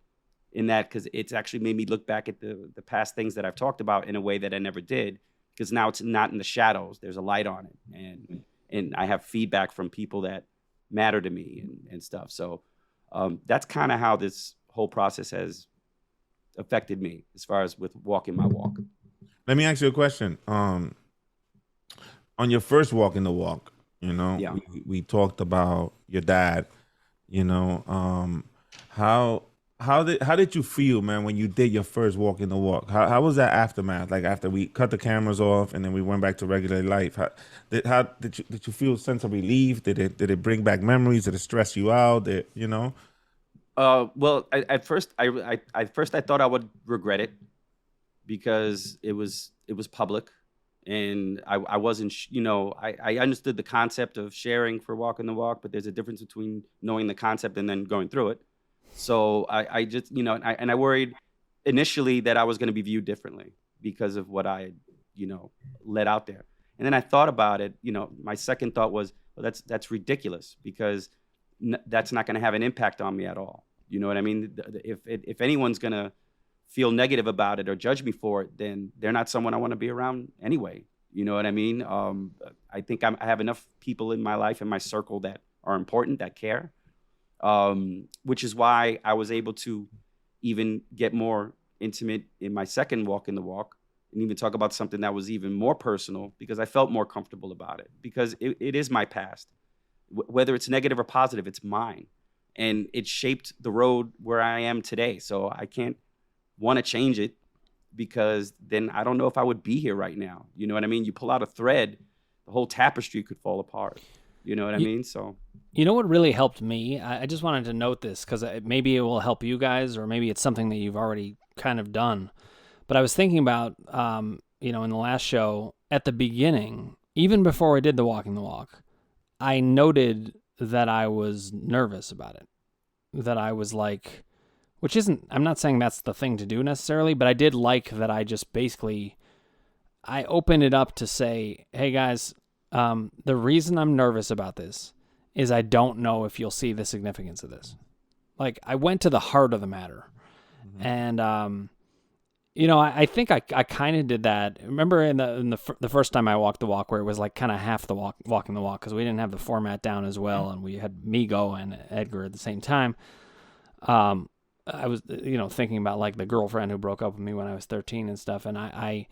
in that, because it's actually made me look back at the past things that I've talked about in a way that I never did, because now it's not in the shadows. There's a light on it. And I have feedback from people that matter to me and stuff. So that's kind of how this whole process has affected me as far as with walking my walk. Let me ask you a question. On your first walk in the walk, Yeah. we talked about your dad, how did you feel, man, when you did your first walk in the walk? How was that aftermath? Like, after we cut the cameras off and then we went back to regular life, how did you feel a sense of relief? Did it bring back memories? Did it stress you out? Well, at first I thought I would regret it, because it was public, and I wasn't, I understood the concept of sharing for walking the walk, but there's a difference between knowing the concept and then going through it. So I just, I worried initially that I was going to be viewed differently because of what I, let out there. And then I thought about it. My second thought was, well, that's ridiculous, because that's not going to have an impact on me at all. You know what I mean? If anyone's going to feel negative about it or judge me for it, then they're not someone I want to be around anyway. You know what I mean? I think I have enough people in my life, in my circle, that are important, that care, which is why I was able to even get more intimate in my second walk in the walk, and even talk about something that was even more personal, because I felt more comfortable about it, because it is my past. Whether it's negative or positive, it's mine. And it shaped the road where I am today. So I can't want to change it, because then I don't know if I would be here right now. You know what I mean? You pull out a thread, the whole tapestry could fall apart. You know what I mean? So, you know what really helped me? I just wanted to note this, because maybe it will help you guys, or maybe it's something that you've already kind of done. But I was thinking about, in the last show, at the beginning, even before I did the walking the walk, I noted that I was nervous about it. That I was like, which isn't, I'm not saying that's the thing to do necessarily, but I did like that I just basically, I opened it up to say, hey guys, the reason I'm nervous about this is I don't know if you'll see the significance of this. Like, I went to the heart of the matter. Mm-hmm. And, I think I kind of did that. Remember in the first time I walked the walk, where it was like kind of half the walking the walk, because we didn't have the format down as well, and we had Migo and Edgar at the same time. I was, thinking about like the girlfriend who broke up with me when I was 13 and stuff, and I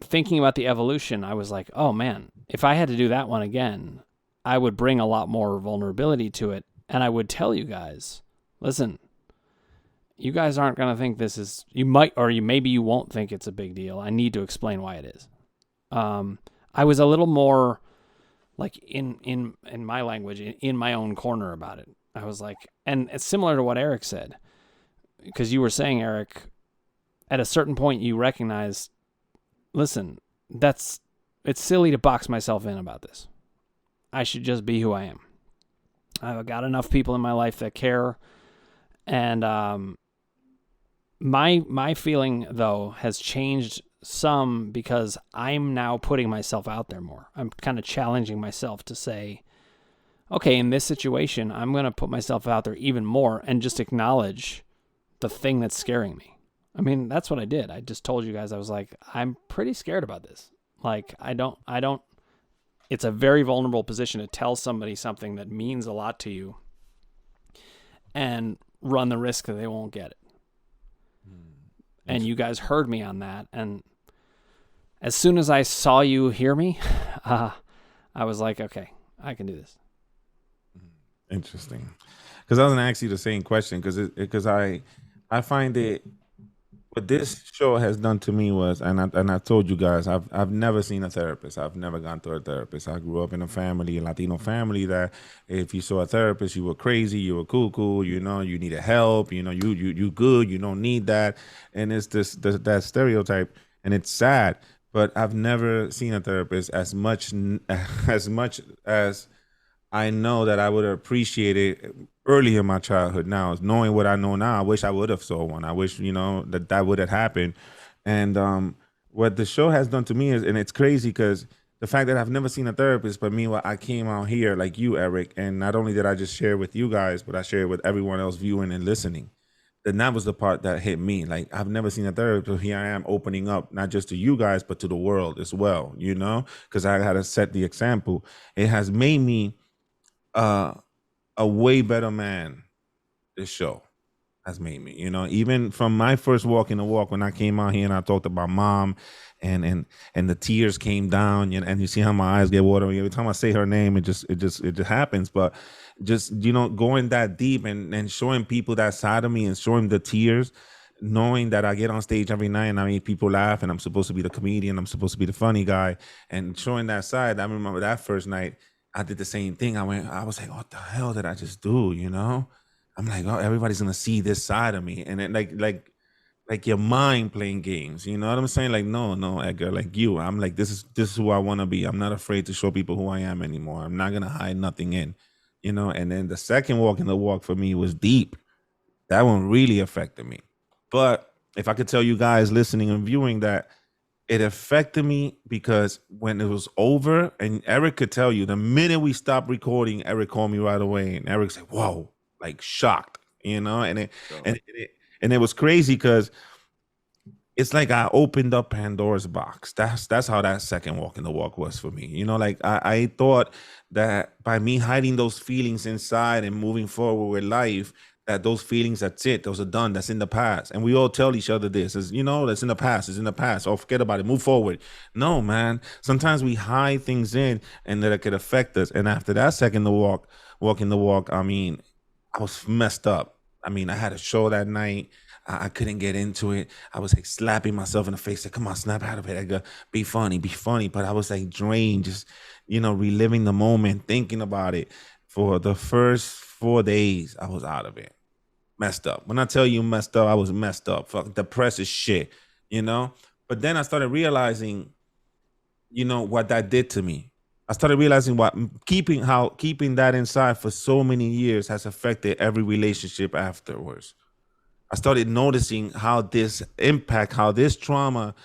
thinking about the evolution, I was like, oh man, if I had to do that one again, I would bring a lot more vulnerability to it, and I would tell you guys, listen, you guys aren't going to think this is, you might, or maybe you won't think it's a big deal. I need to explain why it is. I was a little more like in my language, in my own corner about it. I was like, and it's similar to what Eric said, because you were saying, Eric, at a certain point you recognize, listen, it's silly to box myself in about this. I should just be who I am. I've got enough people in my life that care. And my feeling, though, has changed some, because I'm now putting myself out there more. I'm kind of challenging myself to say, okay, in this situation, I'm going to put myself out there even more and just acknowledge the thing that's scaring me. I mean, that's what I did. I just told you guys, I was like, I'm pretty scared about this. Like, I don't, it's a very vulnerable position to tell somebody something that means a lot to you and run the risk that they won't get it. And you guys heard me on that. And as soon as I saw you hear me, I was like, okay, I can do this. Interesting. because I was gonna ask you the same question because I find it what this show has done to me was, and I told you guys, I've never seen a therapist. I've never gone to a therapist. I grew up in a Latino family, that if you saw a therapist, you were crazy, you were cuckoo, you needed help, you good, you don't need that, and it's that stereotype, and it's sad. But I've never seen a therapist as much as I know that I would have appreciated early in my childhood. Now, knowing what I know now, I wish I would have saw one. I wish, that would have happened. And what the show has done to me is, and it's crazy because the fact that I've never seen a therapist, but meanwhile, I came out here like you, Eric, and not only did I just share with you guys, but I shared with everyone else viewing and listening. And that was the part that hit me. Like, I've never seen a therapist. So here I am opening up, not just to you guys, but to the world as well, because I had to set the example. It has made me uh, a way better man. This show has made me, even from my first walk in the walk, when I came out here and I talked about mom, and the tears came down, and you see how my eyes get watery every time I say her name. It just happens. But just going that deep and showing people that side of me and showing the tears, knowing that I get on stage every night and I make people laugh, and I'm supposed to be the comedian, I'm supposed to be the funny guy, and showing that side. I remember that first night I did the same thing. I was like, what the hell did I just do? I'm like, oh, everybody's gonna see this side of me, and it like your mind playing games. You know what I'm saying? Like, no, Edgar, like you. I'm like, this is who I want to be. I'm not afraid to show people who I am anymore. I'm not gonna hide nothing in. And then the second walk in the walk for me was deep. That one really affected me. But if I could tell you guys listening and viewing that it affected me, because when it was over, and Eric could tell you, the minute we stopped recording, Eric called me right away, and Eric said, "Whoa," like shocked, and it was crazy because it's like I opened up Pandora's box. That's how that second walk in the walk was for me. Like I thought that by me hiding those feelings inside and moving forward with life, that those feelings, that's it, those are done, that's in the past. And we all tell each other this is, that's in the past, it's in the past. Oh, forget about it, move forward. No, man. Sometimes we hide things in, and that it could affect us. And after that second walk in the walk, I mean, I was messed up. I mean, I had a show that night. I couldn't get into it. I was like slapping myself in the face, like, come on, snap out of it. I go, be funny. But I was like drained, just, reliving the moment, thinking about it. For the first 4 days, I was out of it. Messed up. When I tell you messed up, I was messed up. Fuck, depressed as shit, But then I started realizing, what that did to me. I started realizing what keeping that inside for so many years has affected every relationship afterwards. I started noticing how this trauma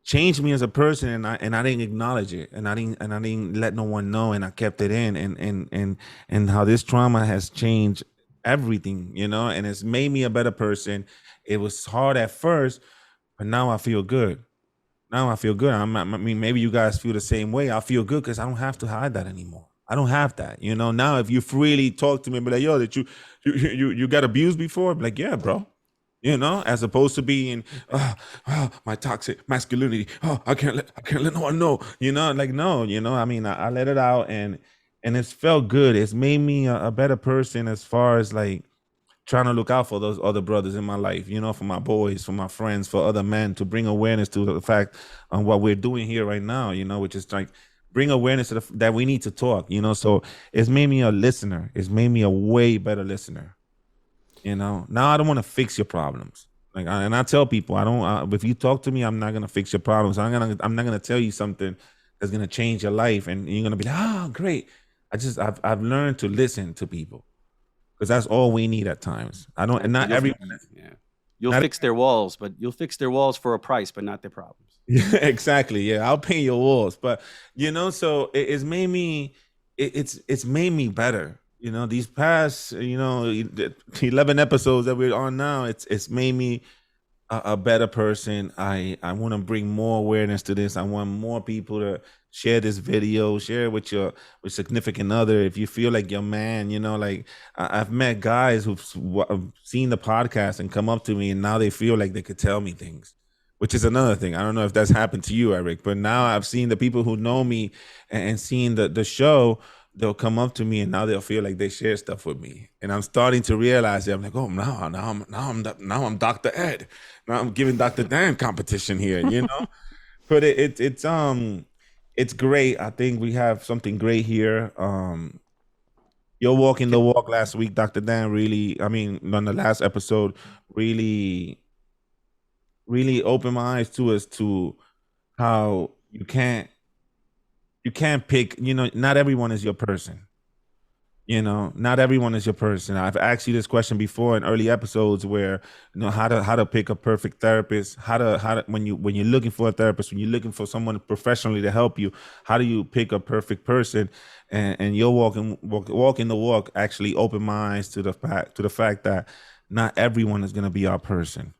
changed me as a person, and I didn't acknowledge it, and I didn't let no one know, and I kept it in, and how this trauma has changed everything, and it's made me a better person. It was hard at first, but now I feel good. I mean, maybe you guys feel the same way. I feel good because I don't have to hide that anymore. I don't have that. Now if you freely talk to me, be like, yo, that you got abused before, I'm like, yeah, bro. As opposed to being, my toxic masculinity. Oh, I can't let no one know. Like, no. I mean, I let it out, and it's felt good. It's made me a better person, as far as like trying to look out for those other brothers in my life. For my boys, for my friends, for other men, to bring awareness to the fact on what we're doing here right now. Which is like bring awareness to that we need to talk. So it's made me a listener. It's made me a way better listener. Now I don't want to fix your problems. And I tell people, I don't. If you talk to me, I'm not gonna fix your problems. I'm not gonna tell you something that's gonna change your life, and you're gonna be like, oh, great. I've learned to listen to people, because that's all we need at times. I don't, and not everyone. Yeah, you'll fix their walls, but you'll fix their walls for a price, but not their problems. Yeah, exactly. Yeah, I'll paint your walls, but so it's made me. It's made me better. These past, 11 episodes that we're on now, it's made me a better person. I want to bring more awareness to this. I want more people to share this video, share it with your significant other. If you feel like your man, like I've met guys who've seen the podcast and come up to me, and now they feel like they could tell me things, which is another thing. I don't know if that's happened to you, Eric, but now I've seen the people who know me and seen the show they'll come up to me and now they'll feel like they share stuff with me, and I'm starting to realize that I'm like, oh, now I'm Dr. Ed, now I'm giving Dr. Dan competition here, you know. But it's great. I think we have something great here. You're walking the walk last week, Dr. Dan. Really, I mean, on the last episode, really, really opened my eyes to us to how you can't pick. You know, not everyone is your person. You know, not everyone is your person. I've asked you this question before in early episodes where, how to pick a perfect therapist, how to when you're looking for a therapist, when you're looking for someone professionally to help you, how do you pick a perfect person? And you're walking the walk actually opened my eyes to the fact that not everyone is gonna be our person.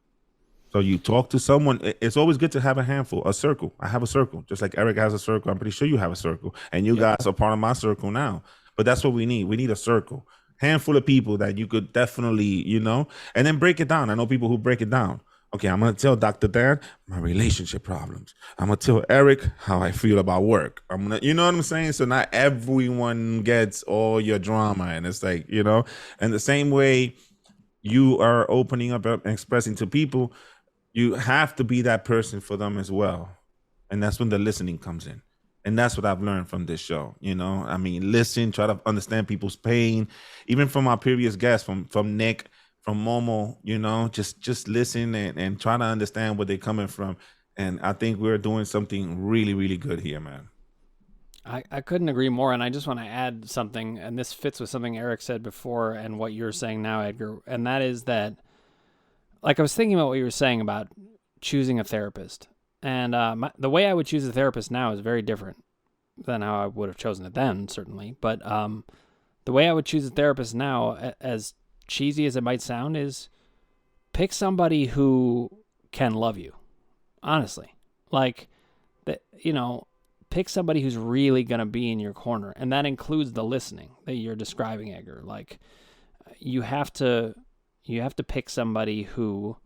So you talk to someone. It's always good to have a handful, a circle. I have a circle, just like Eric has a circle. I'm pretty sure you have a circle, and you guys are part of my circle now. But that's what we need. We need a circle, handful of people that you could definitely, and then break it down. I know people who break it down. Okay, I'm gonna tell Dr. Dan my relationship problems. I'm gonna tell Eric how I feel about work. You know what I'm saying? So not everyone gets all your drama, and it's like, and the same way you are opening up and expressing to people, you have to be that person for them as well. And that's when the listening comes in. And that's what I've learned from this show. I mean, listen, try to understand people's pain, even from our previous guests, from Nick, from Momo, just listen and try to understand where they're coming from. And I think we're doing something really, really good here, man. I couldn't agree more. And I just want to add something, and this fits with something Eric said before and what you're saying now, Edgar. And that is that, like, I was thinking about what you were saying about choosing a therapist. And the way I would choose a therapist now is very different than how I would have chosen it then, certainly. But the way I would choose a therapist now, as cheesy as it might sound, is pick somebody who can love you, honestly. Like, pick somebody who's really going to be in your corner. And that includes the listening that you're describing, Edgar. Like, you have to pick somebody who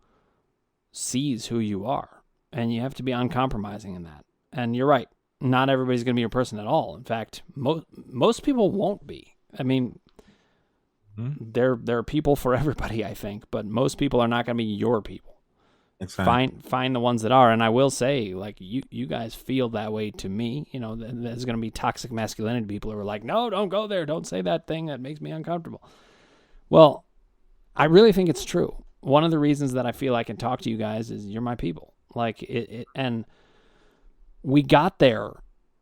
sees who you are. And you have to be uncompromising in that. And you're right. Not everybody's going to be your person at all. In fact, most people won't be. I mean, there are people for everybody, I think. But most people are not going to be your people. Exactly. Find the ones that are. And I will say, like, you guys feel that way to me. There's going to be toxic masculinity people who are like, no, don't go there. Don't say that thing that makes me uncomfortable. Well, I really think it's true. One of the reasons that I feel I can talk to you guys is you're my people. Like and we got there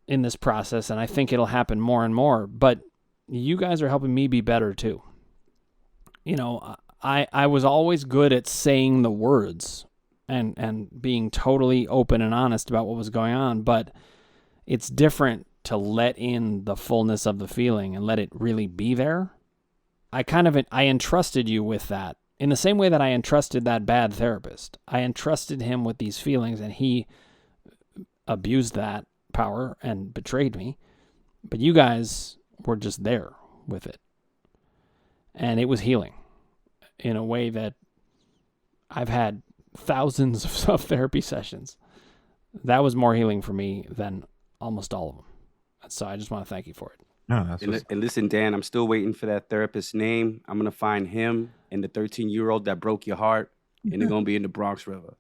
in this process, and I think it'll happen more and more. But you guys are helping me be better too. I was always good at saying the words and being totally open and honest about what was going on, but it's different to let in the fullness of the feeling and let it really be there. I entrusted you with that. In the same way that I entrusted that bad therapist, I entrusted him with these feelings, and he abused that power and betrayed me. But you guys were just there with it. And it was healing in a way that I've had thousands of therapy sessions. That was more healing for me than almost all of them. So I just want to thank you for it. No, and listen, Dan, I'm still waiting for that therapist's name. I'm going to find him and the 13-year-old that broke your heart, and they're going to be in the Bronx River.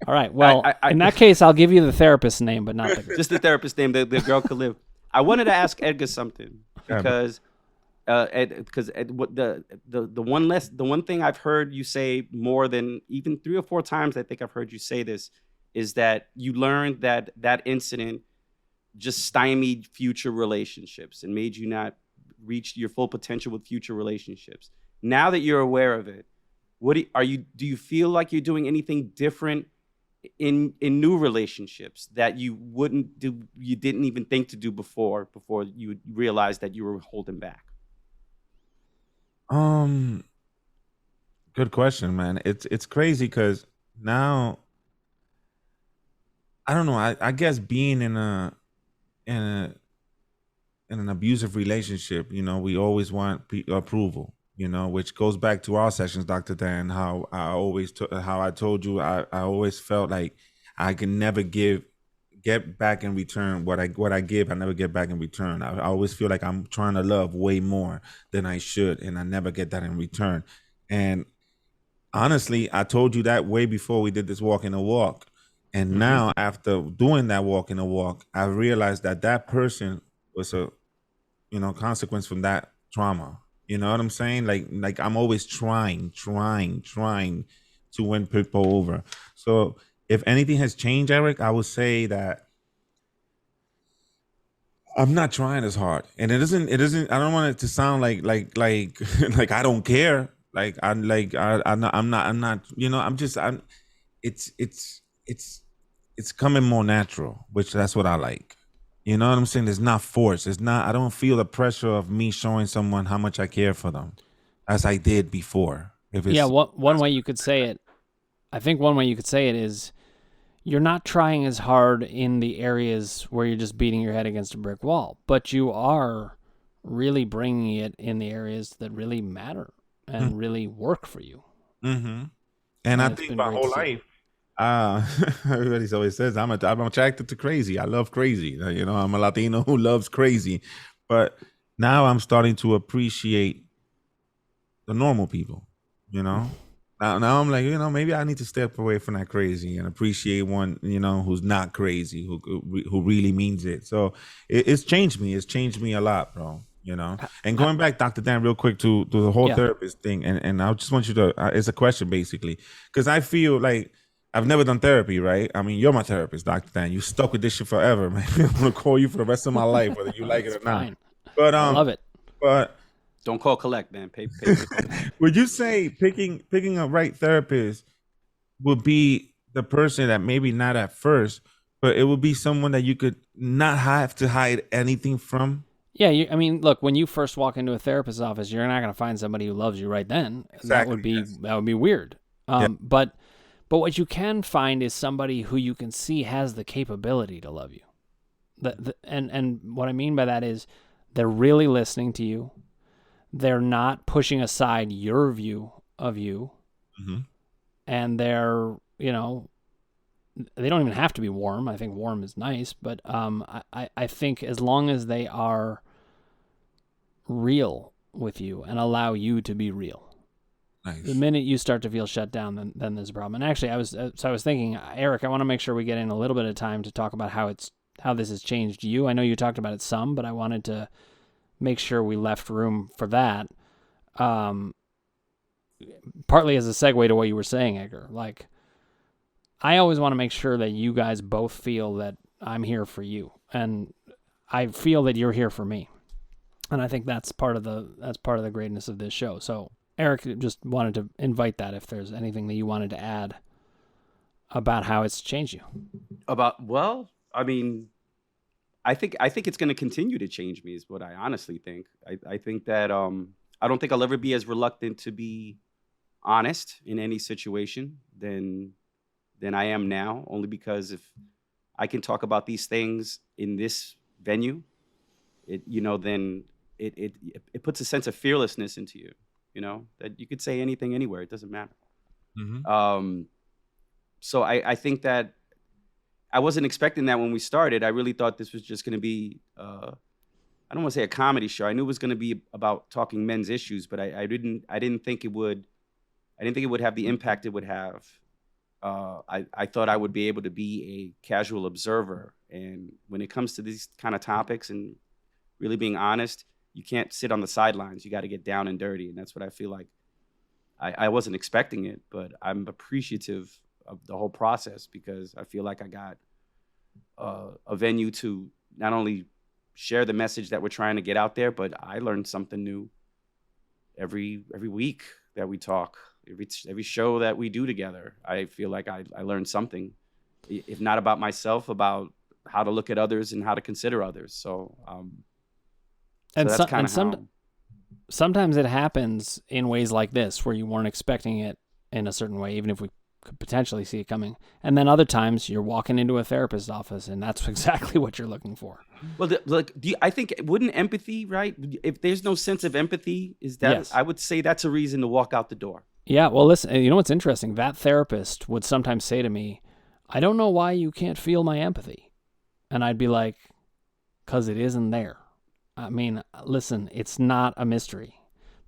All right. Well, in that case, I'll give you the therapist's name, but not the girl. Just the therapist's name. The girl could live. I wanted to ask Edgar something because the one thing I've heard you say more than even 3 or 4 times, I think I've heard you say this, is that you learned that incident just stymied future relationships and made you not reach your full potential with future relationships. Now that you're aware of it, do you feel like you're doing anything different in new relationships that you wouldn't do, you didn't even think to do before you realized that you were holding back? Good question, man. It's crazy because now I don't know. I guess being in an abusive relationship, we always want approval, which goes back to our sessions, Dr. Dan, how I always how I told you I always felt like I could never give get back in return what I give. I never get back in return. I always feel like I'm trying to love way more than I should, and I never get that in return. And honestly, I told you that way before we did this walk in a walk. And now, after doing that walk in a walk, I realized that that person was a, consequence from that trauma. You know what I'm saying? Like I'm always trying to win people over. So if anything has changed, Eric, I would say that I'm not trying as hard. And I don't want it to sound like like I don't care. I'm not, it's coming more natural, which that's what I like. You know what I'm saying? It's not forced. I don't feel the pressure of me showing someone how much I care for them as I did before. One way you could say it, I think one way you could say it is you're not trying as hard in the areas where you're just beating your head against a brick wall, but you are really bringing it in the areas that really matter and really work for you. Mm-hmm. And I think my whole life, everybody always says I'm attracted to crazy. I love crazy. I'm a Latino who loves crazy. But now I'm starting to appreciate the normal people, Now I'm like, maybe I need to step away from that crazy and appreciate one, who's not crazy, who really means it. So it's changed me. It's changed me a lot, bro. And going back, Dr. Dan, real quick to the whole therapist thing, and I just want you to, it's a question basically, because I feel like I've never done therapy, right? I mean, you're my therapist, Dr. Dan. You stuck with this shit forever, man. I'm gonna call you for the rest of my life, whether you like it or not. But I love it. But don't call collect, man. Pay. Would you say picking a right therapist would be the person that maybe not at first, but it would be someone that you could not have to hide anything from? Yeah, I mean, look, when you first walk into a therapist's office, you're not going to find somebody who loves you right then. Exactly, that would be weird. But what you can find is somebody who you can see has the capability to love you. And what I mean by that is they're really listening to you. They're not pushing aside your view of you. Mm-hmm. And they're, they don't even have to be warm. I think warm is nice, but I think as long as they are real with you and allow you to be real. Nice. The minute you start to feel shut down, then there's a problem. And actually, I was thinking, Eric, I want to make sure we get in a little bit of time to talk about how this has changed you. I know you talked about it some, but I wanted to make sure we left room for that. Partly as a segue to what you were saying, Edgar. Like, I always want to make sure that you guys both feel that I'm here for you, and I feel that you're here for me. And I think that's part of the greatness of this show. So, Eric, just wanted to invite that if there's anything that you wanted to add about how it's changed you. I think it's going to continue to change me is what I honestly think. I think that I don't think I'll ever be as reluctant to be honest in any situation than I am now, only because if I can talk about these things in this venue, then it puts a sense of fearlessness into you, that you could say anything anywhere. It doesn't matter. Mm-hmm. So I think that I wasn't expecting that when we started. I really thought this was just going to be, I don't want to say a comedy show. I knew it was going to be about talking men's issues, but I didn't think it would have the impact it would have. I thought I would be able to be a casual observer. And when it comes to these kind of topics and really being honest, you can't sit on the sidelines. You got to get down and dirty. And that's what I feel like. I wasn't expecting it, but I'm appreciative of the whole process because I feel like I got a venue to not only share the message that we're trying to get out there, but I learned something new every week that we talk. Every show that we do together, I feel like I learned something, if not about myself, about how to look at others and how to consider others. So, sometimes it happens in ways like this where you weren't expecting it in a certain way, even if we could potentially see it coming. And then other times you're walking into a therapist's office and that's exactly what you're looking for. Well, I think wouldn't empathy, right? If there's no sense of empathy, Yes. I would say that's a reason to walk out the door. Yeah, well, listen, you know what's interesting? That therapist would sometimes say to me, I don't know why you can't feel my empathy. And I'd be like, because it isn't there. I mean, listen, it's not a mystery.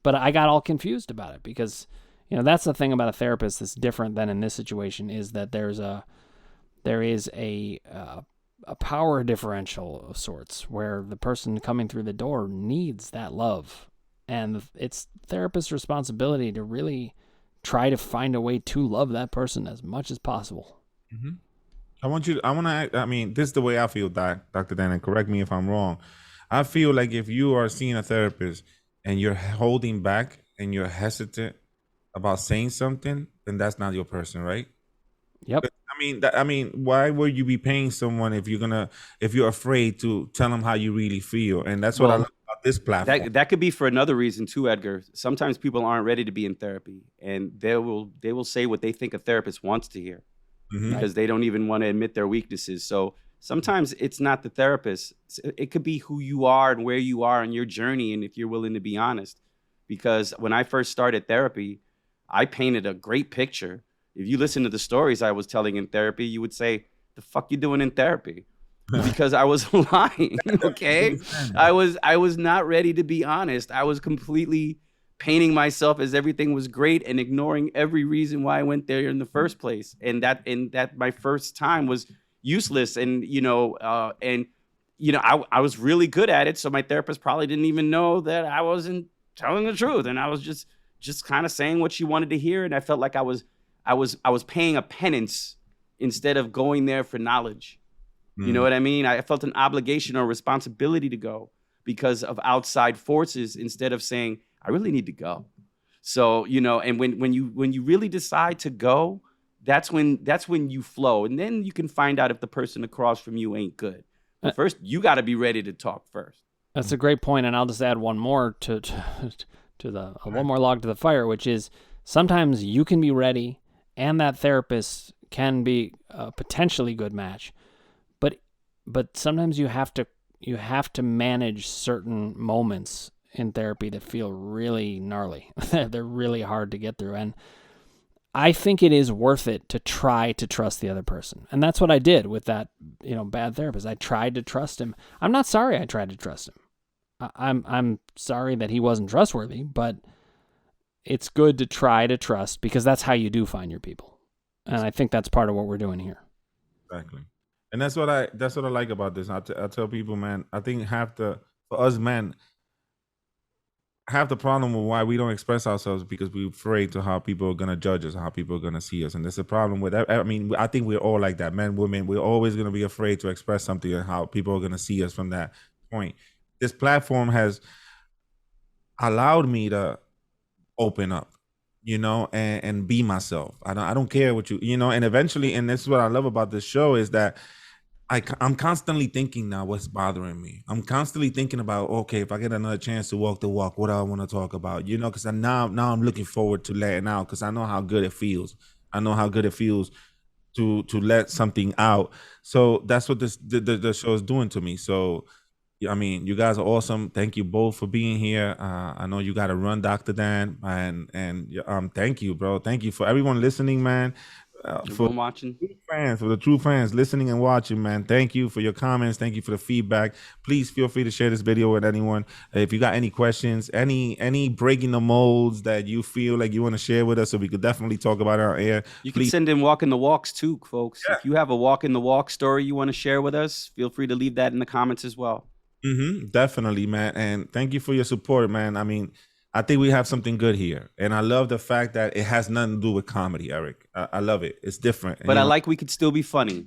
But I got all confused about it because, that's the thing about a therapist that's different than in this situation is that there is a power differential of sorts where the person coming through the door needs that love. And it's therapist's responsibility to really try to find a way to love that person as much as possible. Mm-hmm. This is the way I feel, Dr. Dan, and correct me if I'm wrong. I feel like if you are seeing a therapist and you're holding back and you're hesitant about saying something, then that's not your person, right? Yep. Why would you be paying someone if you're afraid to tell them how you really feel? And that's what I love about this platform. That could be for another reason too, Edgar. Sometimes people aren't ready to be in therapy, and they will say what they think a therapist wants to hear. Mm-hmm. Because they don't even want to admit their weaknesses. So sometimes it's not the therapist. It could be who you are and where you are on your journey, and if you're willing to be honest. Because when I first started therapy, I painted a great picture. If you listen to the stories I was telling in therapy, you would say, "The fuck you doing in therapy?" Because I was lying. Okay, I was not ready to be honest. I was completely painting myself as everything was great and ignoring every reason why I went there in the first place. And that my first time was useless. And, I was really good at it. So my therapist probably didn't even know that I wasn't telling the truth. And I was just kind of saying what she wanted to hear. And I felt like I was paying a penance instead of going there for knowledge. Mm. You know what I mean? I felt an obligation or responsibility to go because of outside forces instead of saying, I really need to go. So, and when you really decide to go, that's when you flow. And then you can find out if the person across from you ain't good. But first, you got to be ready to talk first. That's a great point. And I'll just add one more one more log to the fire, which is sometimes you can be ready and that therapist can be a potentially good match. But sometimes you have to manage certain moments in therapy that feel really gnarly. They're really hard to get through. And I think it is worth it to try to trust the other person. And that's what I did with that, bad therapist. I tried to trust him. I'm not sorry I tried to trust him. I'm sorry that he wasn't trustworthy, but it's good to try to trust because that's how you do find your people. And I think that's part of what we're doing here. Exactly. And that's what I like about this. I tell people, man, I think for us men, half the problem with why we don't express ourselves because we're afraid to how people are going to judge us, how people are going to see us. And there's a problem with that. I think we're all like that. Men, women, we're always going to be afraid to express something and how people are going to see us from that point. This platform has allowed me to open up, and be myself. I don't care what and eventually, and this is what I love about this show is that I'm constantly thinking now what's bothering me. I'm constantly thinking about, okay, if I get another chance to walk the walk, what do I want to talk about? Because now I'm looking forward to letting out because I know how good it feels. I know how good it feels to let something out. So that's what the show is doing to me. So, you guys are awesome. Thank you both for being here. I know you got to run, Dr. Dan, and thank you, bro. Thank you for everyone listening, man. For watching, for the true fans listening and watching, man, thank you for your comments. Thank you for the feedback. Please feel free to share this video with anyone. If you got any questions, any breaking the molds that you feel like you want to share with us, so we could definitely talk about it on air. You can send in walk in the walks too, folks. Yeah. If you have a walk in the walk story you want to share with us, feel free to leave that in the comments as well. Definitely, man. And thank you for your support, man. I think we have something good here. And I love the fact that it has nothing to do with comedy, Eric. I love it. It's different. But I like we could still be funny.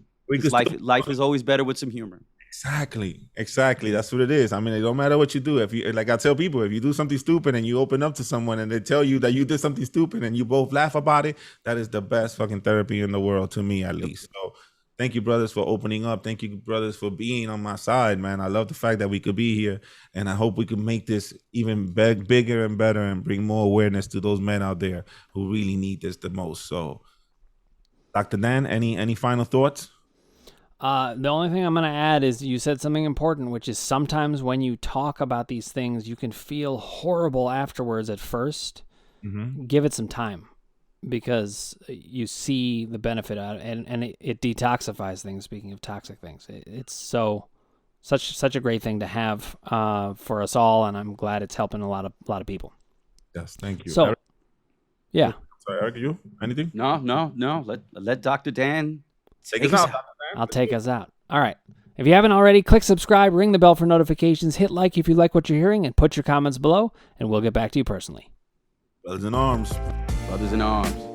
Life is always better with some humor. Exactly. That's what it is. It don't matter what you do. If you, like I tell people, if you do something stupid and you open up to someone and they tell you that you did something stupid and you both laugh about it, that is the best fucking therapy in the world, to me at least. So thank you, brothers, for opening up. Thank you, brothers, for being on my side, man. I love the fact that we could be here, and I hope we can make this even bigger and better and bring more awareness to those men out there who really need this the most. So, Dr. Dan, any final thoughts? The only thing I'm going to add is you said something important, which is sometimes when you talk about these things, you can feel horrible afterwards at first. Give it some time. because you see the benefit out of it, and it detoxifies things. Speaking of toxic things, it's such a great thing to have for us all, and I'm glad it's helping a lot of people. Yes, thank you. So, Eric? yeah. Sorry, Eric, you? Anything? No. Let Dr. Dan Take us out. Dr. Dan. I'll take us out. All right. If you haven't already, click subscribe, ring the bell for notifications, hit like if you like what you're hearing, and put your comments below, and we'll get back to you personally. Brothers in arms. Brothers in arms.